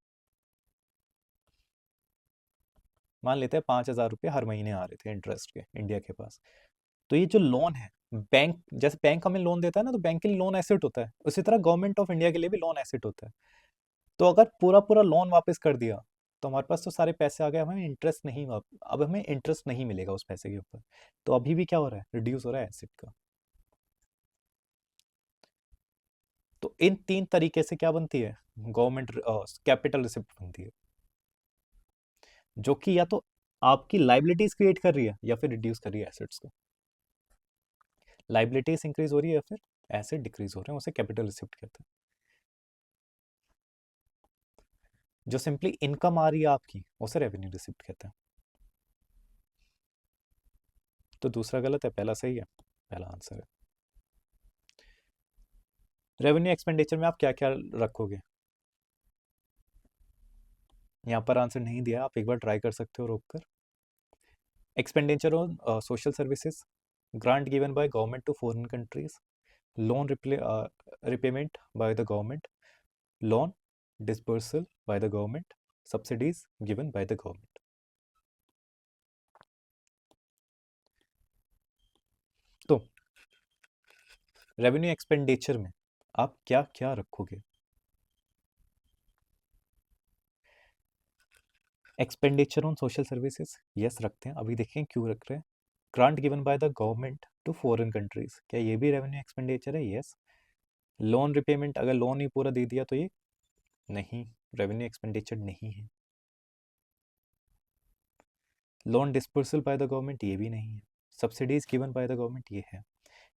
मान लेते हैं 5,000 रुपये हर महीने आ रहे थे इंटरेस्ट के इंडिया के पास। तो ये जो लोन है, बैंक जैसे बैंक हमें लोन देता है ना, तो बैंक के लिए लोन एसेट होता है, उसी तरह गवर्नमेंट ऑफ इंडिया के लिए भी लोन एसेट होता है। तो अगर पूरा पूरा लोन वापस कर दिया तो हमारे पास तो सारे पैसे आ गए, हमें इंटरेस्ट नहीं, अब हमें इंटरेस्ट नहीं मिलेगा उस पैसे के ऊपर। तो अभी भी क्या हो रहा है? रिड्यूस हो रहा है एसेट का। तो इन 3 तरीके से क्या बनती है? गवर्नमेंट कैपिटल रिसिप्ट बनती है, जो कि या तो आपकी लाइबिलिटीज क्रिएट कर रही है या फिर रिड्यूस कर रही है एसेट्स को। लाइबिलिटीज इंक्रीज हो रही है या फिर एसेट डिक्रीज हो रहे हैं, उसे कैपिटल रिसिप्ट कहते हैं। जो सिंपली इनकम आ रही है आपकी, उसे रेवेन्यू रिसिप्ट कहते हैं। तो दूसरा गलत है, पहला सही है, पहला आंसर है। रेवेन्यू एक्सपेंडिचर में आप क्या क्या रखोगे? यहाँ पर आंसर नहीं दिया, आप एक बार ट्राई कर सकते हो रोक कर। Expenditure on social services, grant given by government to foreign countries, loan repayment by the government, loan dispersal by the government, subsidies given by the government। तो रेवेन्यू एक्सपेंडिचर में आप क्या क्या रखोगे? Expenditure on social services, yes रखते हैं, अभी देखें क्यों रख रहे हैं। Grant given by the government to foreign countries, क्या ये भी रेवेन्यू एक्सपेंडिचर है? यस। लोन रिपेमेंट, अगर लोन ही पूरा दे दिया तो ये नहीं, रेवेन्यू एक्सपेंडिचर नहीं है। Loan dispersal bye the government, ये भी नहीं है। Subsidies given by the government, ये है।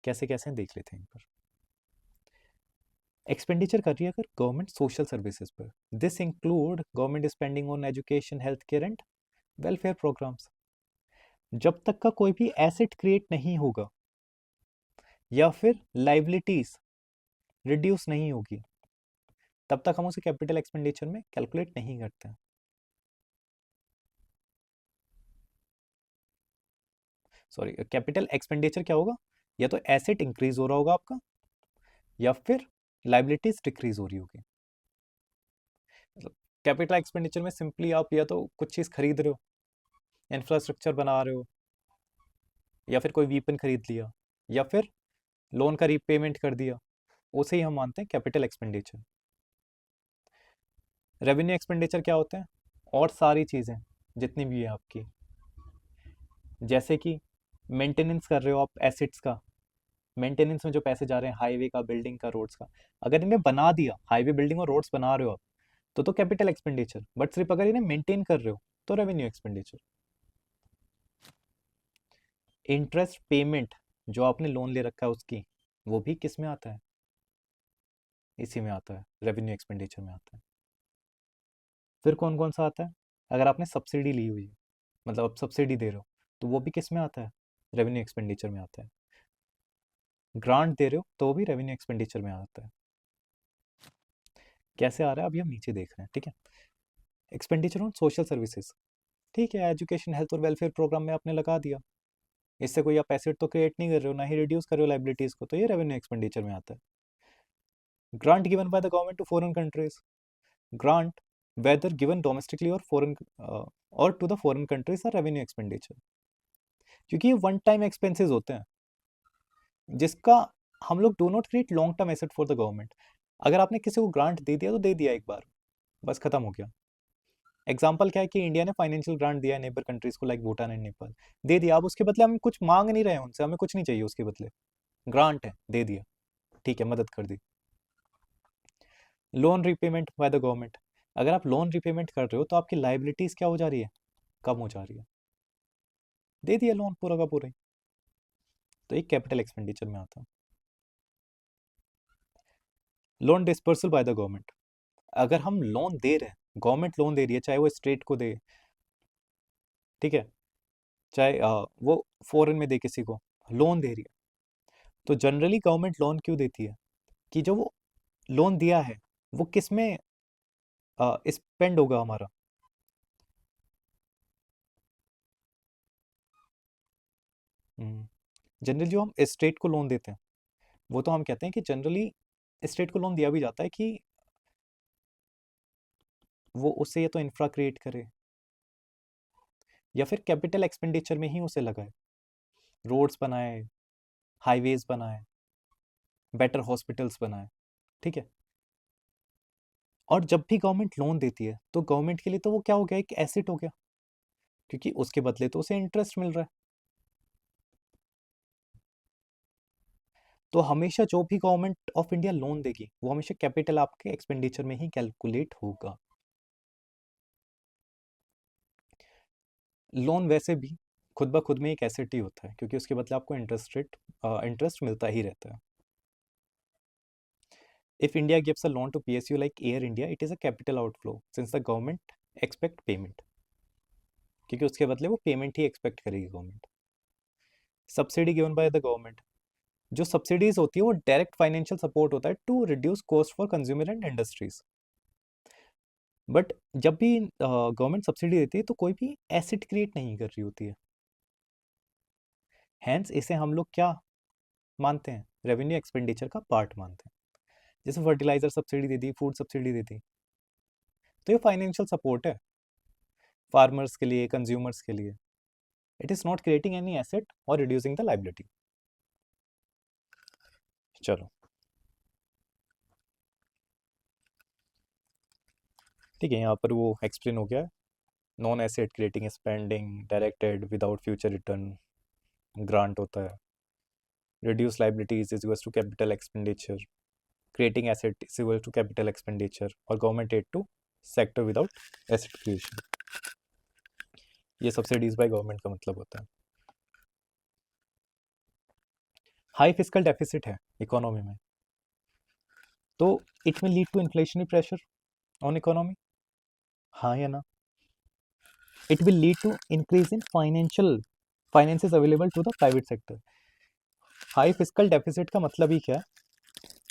कैसे कैसे देख लेते हैं इन पर। एक्सपेंडिचर कर रही है अगर गवर्नमेंट सोशल सर्विसेज पर, this include government spending on education, health care and welfare programmes. जब तक का कोई भी एसेट क्रिएट नहीं होगा या फिर लाइबिलिटीज रिड्यूस नहीं होगी, तब तक हम उसे कैपिटल एक्सपेंडिचर में कैलकुलेट नहीं करते हैं। सॉरी, कैपिटल एक्सपेंडिचर क्या होगा, या तो एसेट इंक्रीज हो रहा होगा आपका, या फिर लाइबिलिटीज डिक्रीज हो रही होगी। मतलब कैपिटल एक्सपेंडिचर में सिंपली आप या तो कुछ चीज़ खरीद रहे हो, इंफ्रास्ट्रक्चर बना रहे हो, या फिर कोई वीपन खरीद लिया, या फिर लोन का रीपेमेंट कर दिया, उसे ही हम मानते हैं कैपिटल एक्सपेंडिचर। रेवेन्यू एक्सपेंडिचर क्या होते हैं, और सारी चीज़ें जितनी भी है आपकी, जैसे कि मेंटेनेंस कर रहे हो आप एसेट्स का, मेंटेनेंस में जो पैसे जा रहे हैं हाईवे का, बिल्डिंग का, रोड्स का, अगर इन्हें बना दिया, हाईवे बिल्डिंग और रोड्स बना रहे हो आप, तो कैपिटल एक्सपेंडिचर, बट सिर्फ अगर इन्हें मेंटेन कर रहे हो तो रेवेन्यू एक्सपेंडिचर। इंटरेस्ट पेमेंट जो आपने लोन ले रखा है उसकी, वो भी किस में आता है, इसी में आता है, रेवेन्यू एक्सपेंडिचर में आता है। फिर कौन कौन सा आता है, अगर आपने सब्सिडी ली हुई है, मतलब आप सब्सिडी दे रहे हो, तो वो भी किस में आता है, रेवेन्यू एक्सपेंडिचर में आता है। ग्रांट दे रहे हो तो वो भी रेवेन्यू एक्सपेंडिचर में आता है। कैसे आ रहा है अभी हम नीचे देख रहे हैं, ठीक है। एक्सपेंडिचर ऑन सोशल सर्विसेज, ठीक है, एजुकेशन, हेल्थ और वेलफेयर प्रोग्राम में आपने लगा दिया, इससे कोई आप एसेट तो क्रिएट नहीं कर रहे हो, ना ही रिड्यूस कर रहे हो लाइबिलिटीज को, तो ये रेवेन्यू एक्सपेंडिचर में आता है। Grant given by the government to foreign countries, grant whether given domestically or foreign or to the foreign countries are revenue expenditure, क्योंकि ये वन टाइम एक्सपेंसेस होते हैं जिसका हम लोग do not create long term asset for the government. अगर आपने किसी को ग्रांट दे दिया तो दे दिया एक बार, बस खत्म हो गया। एग्जाम्पल क्या है कि इंडिया ने फाइनेंशियल ग्रांट दिया है नेबर कंट्रीज को, लाइक भूटान एंड नेपाल, दे दिया। अब उसके बदले हम कुछ मांग नहीं रहे हैं उनसे, हमें कुछ नहीं चाहिए उसके बदले, ग्रांट है, दे दिया, ठीक है, मदद कर दी। Loan repayment by the government, अगर आप लोन रिपेमेंट कर रहे हो तो आपकी लाइबिलिटीज क्या हो जा रही है, कम हो जा रही है, दे दिया लोन पूरा का पूरा ही, तो एक कैपिटल एक्सपेंडिचर में आता है। Loan dispersal bye the government, अगर हम लोन दे रहे हैं, गवर्नमेंट लोन दे रही है, चाहे वो स्टेट को दे, ठीक है, चाहे वो फॉरेन में दे, किसी को लोन दे रही है, तो जनरली गवर्नमेंट लोन क्यों देती है, कि जो वो लोन दिया है वो किस में स्पेंड होगा हमारा। जनरली जो हम स्टेट को लोन देते हैं, वो तो हम कहते हैं कि जनरली स्टेट को लोन दिया भी जाता है कि वो उससे या तो इंफ्रा क्रिएट करे, या फिर कैपिटल एक्सपेंडिचर में ही उसे लगाए, रोड्स बनाए, हाईवेज बनाए, बेटर हॉस्पिटल्स बनाए, ठीक है। और जब भी गवर्नमेंट लोन देती है तो गवर्नमेंट के लिए तो वो क्या हो गया, एक एसेट हो गया, क्योंकि उसके बदले तो उसे इंटरेस्ट मिल रहा है। तो हमेशा जो भी गवर्नमेंट ऑफ इंडिया लोन देगी वो हमेशा कैपिटल आपके एक्सपेंडिचर में ही कैलकुलेट होगा। लोन वैसे भी खुद ब खुद में एक एसेट ही होता है, क्योंकि उसके बदले आपको इंटरेस्ट मिलता ही रहता है। If India gives a loan to PSU like Air India, it is a capital outflow since the government expect payment, क्योंकि उसके बदले वो पेमेंट ही एक्सपेक्ट करेगी government. Subsidy given by the government, जो सब्सिडीज होती है वो डायरेक्ट फाइनेंशियल सपोर्ट होता है to reduce cost for consumer and industries. But जब भी गवर्नमेंट सब्सिडी देती है तो कोई भी एसेट क्रिएट नहीं कर रही होती है, हैंस इसे हम लोग क्या मानते हैं, रेवेन्यू एक्सपेंडिचर का पार्ट मानते हैं। जैसे फर्टिलाइजर सब्सिडी दे दी, फूड सब्सिडी दे दी, तो ये फाइनेंशियल सपोर्ट है फार्मर्स के लिए, कंज्यूमर्स के लिए। It is not creating any asset और रिड्यूसिंग द लाइबिलिटी। चलो ठीक है, यहाँ पर वो एक्सप्लेन हो गया है। Non asset creating spending, directed without future return, grant होता है, reduce liabilities is equals to capital expenditure, creating asset is equal to capital expenditure और government aid to sector without asset creation. ये subsidies by government का मतलब होता है. High physical deficit है economy में, तो it will lead to inflationary pressure on economy. हाँ या ना? It will lead to increase in finances available to the private sector. High physical deficit का मतलब ही क्या है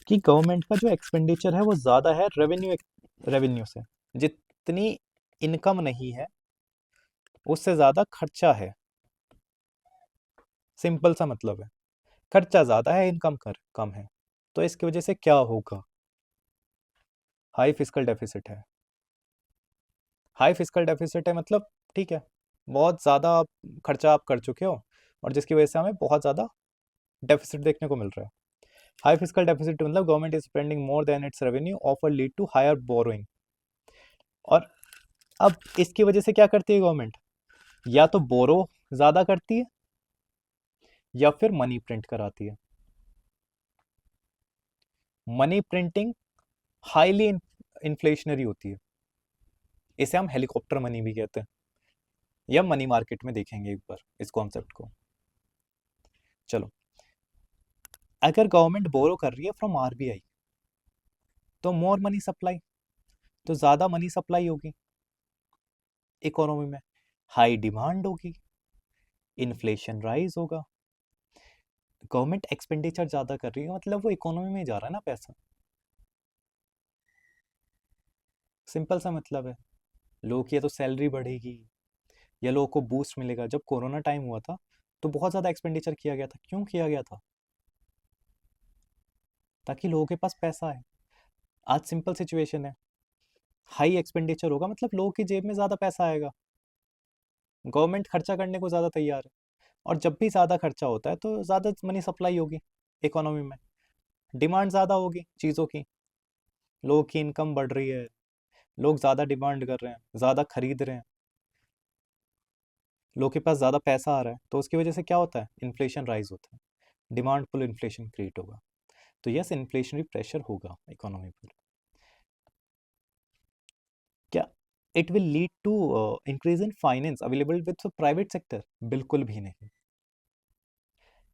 कि गवर्नमेंट का जो एक्सपेंडिचर है वो ज़्यादा है रेवेन्यू से. जितनी इनकम नहीं है उससे ज़्यादा खर्चा है. सिंपल सा मतलब है, खर्चा ज़्यादा है, इनकम कम है. तो इसकी वजह से क्या होगा? हाई फिजिकल डेफिसिट है. हाई फिजिकल डेफिसिट है मतलब ठीक है, बहुत ज़्यादा खर्चा आप कर चुके हो और जिसकी वजह से हमें बहुत ज़्यादा डेफिसिट देखने को मिल रहा है. हाई फिजिकल डेफिसिट मतलब government is spending more than its revenue offer lead to higher borrowing. और अब इसकी वजह से क्या करती है गवर्नमेंट? या तो बोरो ज़्यादा करती है या फिर मनी प्रिंट कराती है. मनी प्रिंटिंग हाईली इन्फ्लेशनरी होती है. इसे हम हेलीकॉप्टर मनी भी कहते हैं, या मनी मार्केट में देखेंगे एक बार इस कॉन्सेप्ट को. चलो, अगर गवर्नमेंट बोरो कर रही है फ्रॉम आरबीआई तो मोर मनी सप्लाई, तो ज़्यादा मनी सप्लाई होगी इकोनॉमी में, हाई डिमांड होगी, इन्फ्लेशन राइज होगा. गवर्नमेंट एक्सपेंडिचर ज़्यादा कर रही है मतलब वो इकोनॉमी में जा रहा है ना पैसा. सिंपल सा मतलब है. लोगों की या तो सैलरी बढ़ेगी या लोगों को बूस्ट मिलेगा. जब कोरोना टाइम हुआ था तो बहुत ज़्यादा एक्सपेंडिचर किया गया था. क्यों किया गया था? ताकि लोगों के पास पैसा है. आज सिंपल सिचुएशन है, हाई एक्सपेंडिचर होगा मतलब लोगों की जेब में ज़्यादा पैसा आएगा, गवर्नमेंट खर्चा करने को ज़्यादा तैयार है. और जब भी ज़्यादा खर्चा होता है तो ज़्यादा मनी सप्लाई होगी इकोनॉमी में, डिमांड ज़्यादा होगी चीज़ों की, लोगों की इनकम बढ़ रही है, लोग ज़्यादा डिमांड कर रहे हैं, ज़्यादा खरीद रहे हैं, लोगों के पास ज़्यादा पैसा आ रहा है. तो उसकी वजह से क्या होता है? इन्फ्लेशन राइज होता है, डिमांड पुल इन्फ्लेशन क्रिएट होगा. तो यस, इन्फ्लेशनरी प्रेशर होगा इकोनॉमी पर. क्या it will lead to increase in finance available with private sector? बिल्कुल भी नहीं.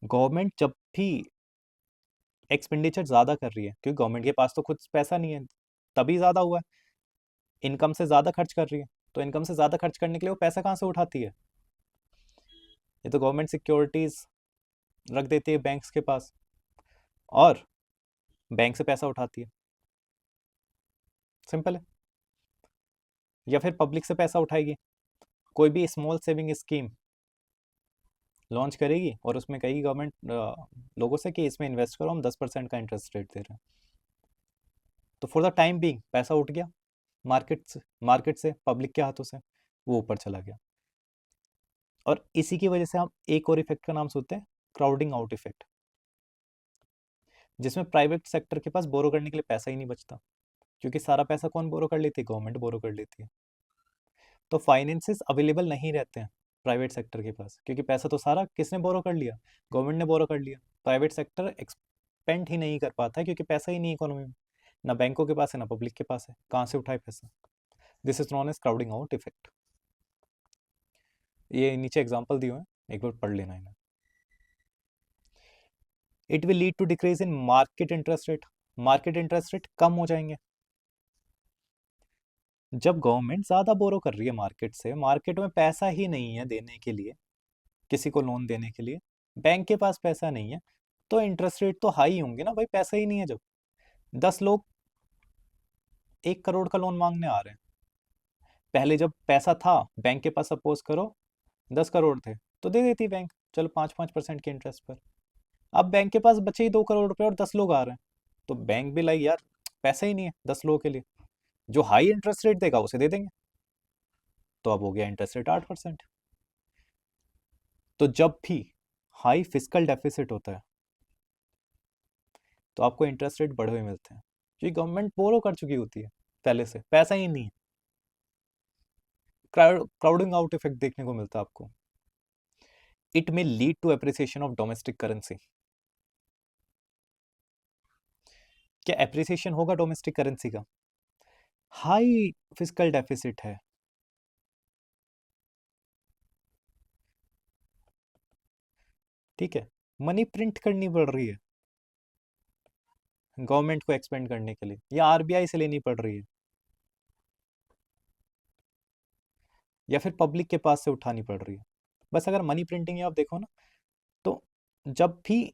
गवर्नमेंट जब भी एक्सपेंडिचर ज़्यादा कर रही है, क्योंकि गवर्नमेंट के पास तो खुद पैसा नहीं है, तभी ज़्यादा हुआ है, इनकम से ज़्यादा खर्च कर रही है. तो इनकम से ज़्यादा खर्च करने के लिए वो पैसा कहाँ से उठाती है? ये तो गवर्नमेंट सिक्योरिटीज़ रख देती है बैंक्स के पास और बैंक से पैसा उठाती है. सिंपल है. या फिर पब्लिक से पैसा उठाएगी, कोई भी स्मॉल सेविंग स्कीम लॉन्च करेगी और उसमें कहेगी गवर्नमेंट लोगों से कि इसमें इन्वेस्ट करो, हम 10% का इंटरेस्ट रेट दे रहे हैं. तो फॉर द टाइम बीइंग पैसा उठ गया मार्केट से पब्लिक के हाथों से, वो ऊपर चला गया. और इसी की वजह से हम एक और इफेक्ट का नाम सुनते हैं, क्राउडिंग आउट इफेक्ट, जिसमें प्राइवेट सेक्टर के पास बोरो करने के लिए पैसा ही नहीं बचता, क्योंकि सारा पैसा कौन बोरो कर लेती है? गवर्नमेंट बोरो कर लेती है. तो फाइनेंसेस अवेलेबल नहीं रहते हैं प्राइवेट सेक्टर के पास, क्योंकि पैसा तो सारा किसने बोरो कर लिया? गवर्नमेंट ने बोरो कर लिया. प्राइवेट सेक्टर एक्सपेंड ही नहीं कर पाता है क्योंकि पैसा ही नहीं इकोनॉमी में, ना बैंकों के पास है ना पब्लिक के पास है, कहाँ से उठाए पैसा? This is known as crowding out effect. ये नीचे एग्जाम्पल दिए हुए हैं, एक बार पढ़ लेना इन्हें. It will lead to decrease in market interest rate. Market interest rate कम हो जाएंगे. जब गवर्नमेंट ज़्यादा बोरो कर रही है मार्केट से, मार्केट में पैसा ही नहीं है देने के लिए, किसी को लोन देने के लिए, बैंक के पास पैसा नहीं है, तो इंटरेस्ट रेट तो हाई होंगे ना भाई. पैसा ही नहीं है. जब 10 लोग 1 करोड़ का लोन मांगने आ रहे हैं, पहले जब पैसा था बैंक के पास, सपोज करो 10 करोड़ थे, तो दे देती बैंक, चलो 5-5% के इंटरेस्ट पर. अब बैंक के पास बचे ही 2 करोड़ रुपए और 10 लोग आ रहे हैं, तो बैंक भी लाइक यार पैसा ही नहीं है 10 लोगों के लिए, जो हाई इंटरेस्ट रेट देगा उसे दे देंगे. तो अब हो गया इंटरेस्ट रेट 8%. तो जब भी हाई फिजिकल डेफिसिट होता है तो आपको इंटरेस्ट रेट बढ़े हुए मिलते हैं, क्योंकि गवर्नमेंट बोरो कर चुकी होती है, पहले से पैसा ही नहीं है. क्राउडिंग आउट इफेक्ट देखने को मिलता है आपको. It may lead to appreciation of domestic currency. क्या एप्रिसिएशन होगा डोमेस्टिक करेंसी का? हाई फिजिकल डेफिसिट है। ठीक है, मनी प्रिंट करनी पड़ रही है गवर्नमेंट को एक्सपेंड करने के लिए, या आरबीआई से लेनी पड़ रही है, या फिर पब्लिक के पास से उठानी पड़ रही है। बस अगर मनी प्रिंटिंग आप देखो ना, तो जब भी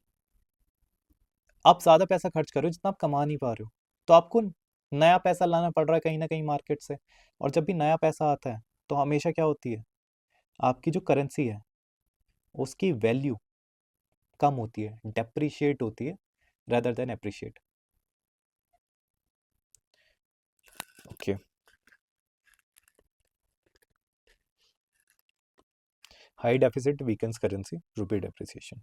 आप ज्यादा पैसा खर्च करो जितना आप कमा नहीं पा रहे हो, तो आपको नया पैसा लाना पड़ रहा है कहीं ना कहीं मार्केट से। और जब भी नया पैसा आता है, तो हमेशा क्या होती है, आपकी जो करेंसी है उसकी वैल्यू कम होती है, डेप्रिशिएट होती है, rather then appreciate. Okay. High deficit weakens currency, rupee depreciation.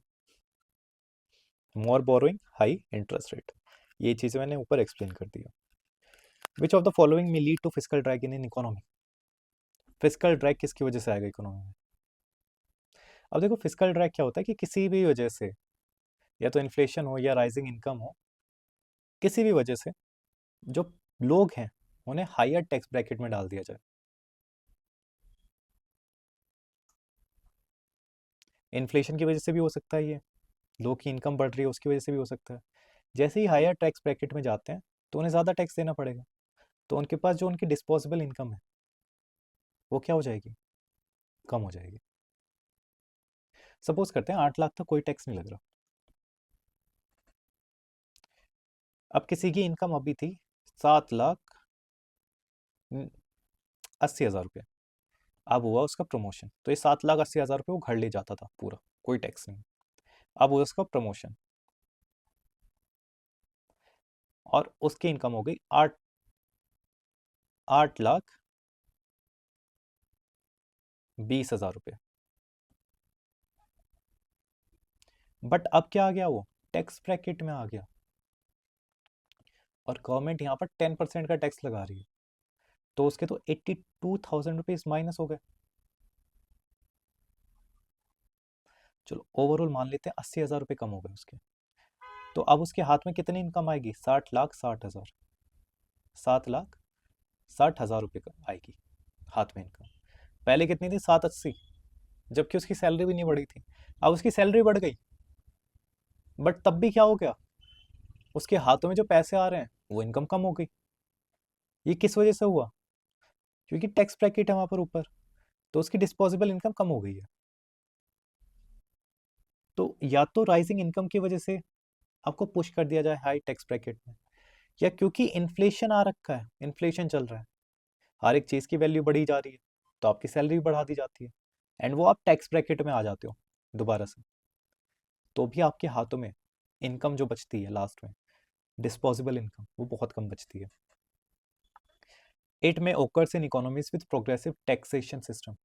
More borrowing, high interest rate. ये चीजें मैंने ऊपर एक्सप्लेन कर दिया। विच ऑफ द फॉलोइंग में lead to physical drag in economy? Physical drag किसकी वजह से आएगा इकोनॉमी में? अब देखो, फिजिकल ड्रैग क्या होता है कि किसी भी वजह से, या तो इन्फ्लेशन हो या राइजिंग इनकम हो, किसी भी वजह से जो लोग हैं उन्हें हायर टैक्स ब्रैकेट में डाल दिया जाए। इन्फ्लेशन की वजह से भी हो सकता है, ये लोग की इनकम बढ़ रही है उसकी वजह से भी हो सकता है। जैसे ही हायर टैक्स ब्रैकेट में जाते हैं, तो उन्हें ज़्यादा टैक्स देना पड़ेगा, तो उनके पास जो उनकी डिस्पोजेबल इनकम है वो क्या हो जाएगी, कम हो जाएगी। सपोज करते हैं 8 लाख तक कोई टैक्स नहीं लग रहा। अब किसी की इनकम अभी थी 7,80,000 रुपये, अब हुआ उसका प्रमोशन, तो ये 7,80,000 रुपये वो घर ले जाता था पूरा, कोई टैक्स नहीं। अब हुआ उसका प्रमोशन, और उसकी इनकम हो गई 8,20,000 रुपये। बट अब क्या आ गया, वो टैक्स ब्रैकेट में आ गया, और गवर्नमेंट यहाँ पर 10% का टैक्स लगा रही है, तो उसके तो 82,000 रुपीज माइनस हो गए। चलो ओवरऑल मान लेते हैं 80,000 रुपये कम हो गए उसके। तो अब उसके हाथ में कितनी इनकम आएगी, 60,60,000, 7,60,000 रुपये का आएगी हाथ में इनकम। पहले कितनी थी, 780, जबकि उसकी सैलरी भी नहीं बढ़ी थी। अब उसकी सैलरी बढ़ गई, बट तब भी क्या हो गया, उसके हाथों में जो पैसे आ रहे हैं वो इनकम कम हो गई। ये किस वजह से हुआ, क्योंकि टैक्स ब्रैकेट है वहां पर ऊपर, तो उसकी डिस्पोजेबल इनकम कम हो गई है। तो या तो राइजिंग इनकम की वजह से आपको पुश कर दिया जाए हाई टैक्स ब्रैकेट में, या क्योंकि इन्फ्लेशन आ रखा है, इन्फ्लेशन चल रहा है, हर एक चीज की वैल्यू बढ़ी जा रही है, तो आपकी सैलरी भी बढ़ा दी जाती है, एंड वो आप टैक्स ब्रैकेट में आ जाते हो दोबारा से। तो भी आपके हाथों में इनकम जो बचती है लास्ट में, डिस्पोजेबल इनकम, वो बहुत कम बचती है। इट में occurs in economies with progressive taxation system.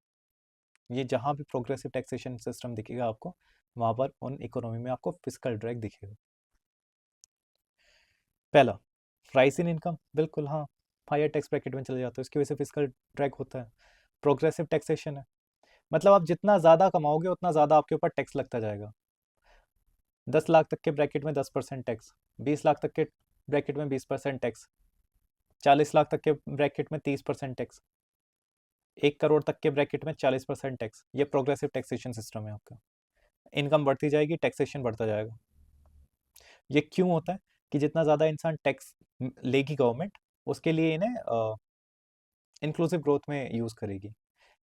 ये जहां भी प्रोग्रेसिव टैक्सेशन सिस्टम दिखेगा आपको, वहां पर उन इकोनॉमी में आपको फिजिकल ड्रैग दिखेगा। पहला, राइज इन इनकम, बिल्कुल हाँ, हायर टैक्स ब्रैकेट में चले जाते हैं, उसकी वजह से फिजिकल ड्रैग होता है। प्रोग्रेसिव टैक्सेशन है, मतलब आप जितना ज़्यादा कमाओगे उतना ज़्यादा आपके ऊपर टैक्स लगता जाएगा। 10 लाख तक के ब्रैकेट में 10% टैक्स, 20 लाख तक के ब्रैकेट में 20% टैक्स, 40 लाख तक के ब्रैकेट में 30% टैक्स, 1 करोड़ तक के ब्रैकेट में 40% टैक्स। ये प्रोग्रेसिव टैक्सेशन सिस्टम है आपका। इनकम बढ़ती जाएगी, टैक्सेशन बढ़ता जाएगा। ये क्यों होता है कि जितना ज़्यादा इंसान टैक्स लेगी गवर्नमेंट, उसके लिए इन्हें इंक्लूसिव ग्रोथ में यूज़ करेगी,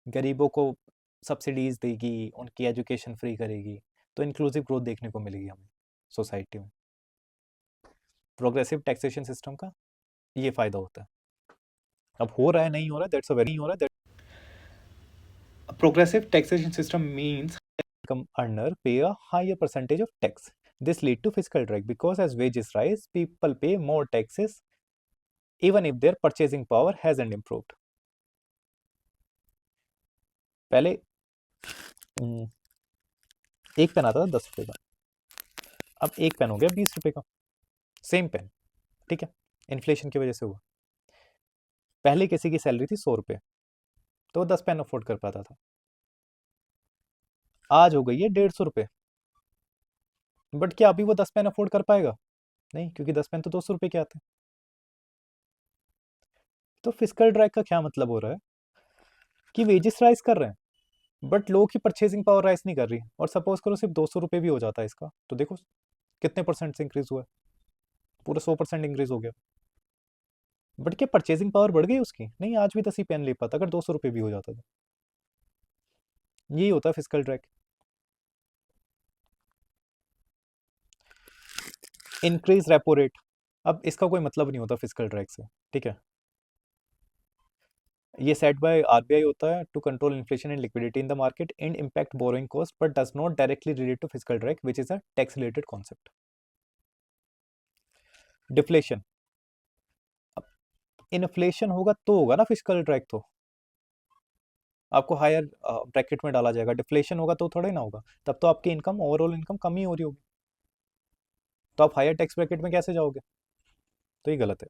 गरीबों को सब्सिडीज देगी, उनकी एजुकेशन फ्री करेगी, तो इंक्लूसिव ग्रोथ देखने को मिलेगी हमें सोसाइटी में। प्रोग्रेसिव टैक्सेशन सिस्टम का ये फायदा होता है। अब हो रहा है नहीं हो रहा, दैट्स अ वेरी, नहीं हो रहा, progressive taxation system means income earner pay a higher percentage of tax. This lead to fiscal drag because as wages rise, people pay more taxes even if their purchasing power hasn't improved. पहले एक pen आता था 10 रुपए का, अब एक pen हो गया 20 रुपए का, सेम पेन, ठीक है, इन्फ्लेशन की वजह से हुआ। पहले किसी की सैलरी थी 100 रुपए, तो वो 10 पेन अफोर्ड कर पाता था, आज हो गई है 150 रुपए, बट क्या अभी वो 10 पेन अफोर्ड कर पाएगा? नहीं, क्योंकि 10 पेन तो 200 रुपये के आते हैं। तो फिजिकल ड्रैग का क्या मतलब हो रहा है कि वेजेस राइज कर रहे हैं बट लोगों की परचेजिंग पावर राइज नहीं कर रही। और सपोज करो सिर्फ 200 रुपये भी हो जाता है इसका, तो देखो कितने परसेंट से इंक्रीज हुआ है, पूरा 100% इंक्रीज हो गया। बट क्या परचेजिंग पावर बढ़ गई उसकी? नहीं, आज भी 10 ही पेन ले पाता अगर 200 रुपये भी हो जाता था। यही होता है physical drag. Increase repo rate, अब इसका कोई मतलब नहीं होता फिजिकल ड्रैग से, ठीक है। ये सेट बाय आरबीआई होता है to control inflation and liquidity in the market and impact borrowing cost but does not directly relate to physical drag which is a tax related concept. Deflation, inflation होगा तो होगा ना physical drag, तो आपको higher bracket में डाला जाएगा। Deflation होगा तो थोड़ा ही ना होगा, तब तो आपकी इनकम, ओवरऑल इनकम कम ही हो रही होगी, तो आप हायर टैक्स ब्रैकेट में कैसे जाओगे? तो ये गलत है।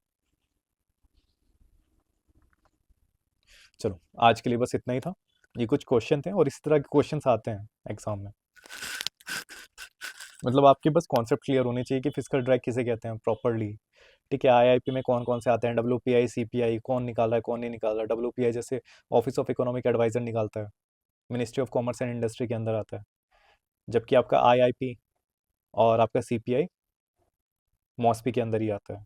चलो, आज के लिए बस इतना ही था। ये कुछ क्वेश्चन थे और इस तरह के क्वेश्चंस आते हैं एग्जाम में। मतलब आपके बस कॉन्सेप्ट क्लियर होने चाहिए कि फिजिकल ड्रैग किसे कहते हैं प्रॉपरली। ठीक है, आईआईपी में कौन कौन से आते हैं, डब्ल्यूपीआई, सीपीआई कौन निकाल रहा है कौन नहीं निकाल रहा है। डब्ल्यूपीआई जैसे ऑफिस ऑफ इकोनॉमिक एडवाइजर निकालता है, ministry of commerce and industry के अंदर आता है। जबकि आपका आईआईपी और आपका सीपीआई मॉस्पी के अंदर ही आता है।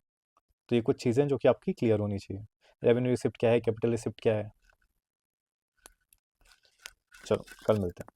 तो ये कुछ चीज़ें जो कि आपकी क्लियर होनी चाहिए। रेवेन्यू रिसिप्ट क्या है, कैपिटल रिसिप्ट क्या है। चलो, कल मिलते हैं।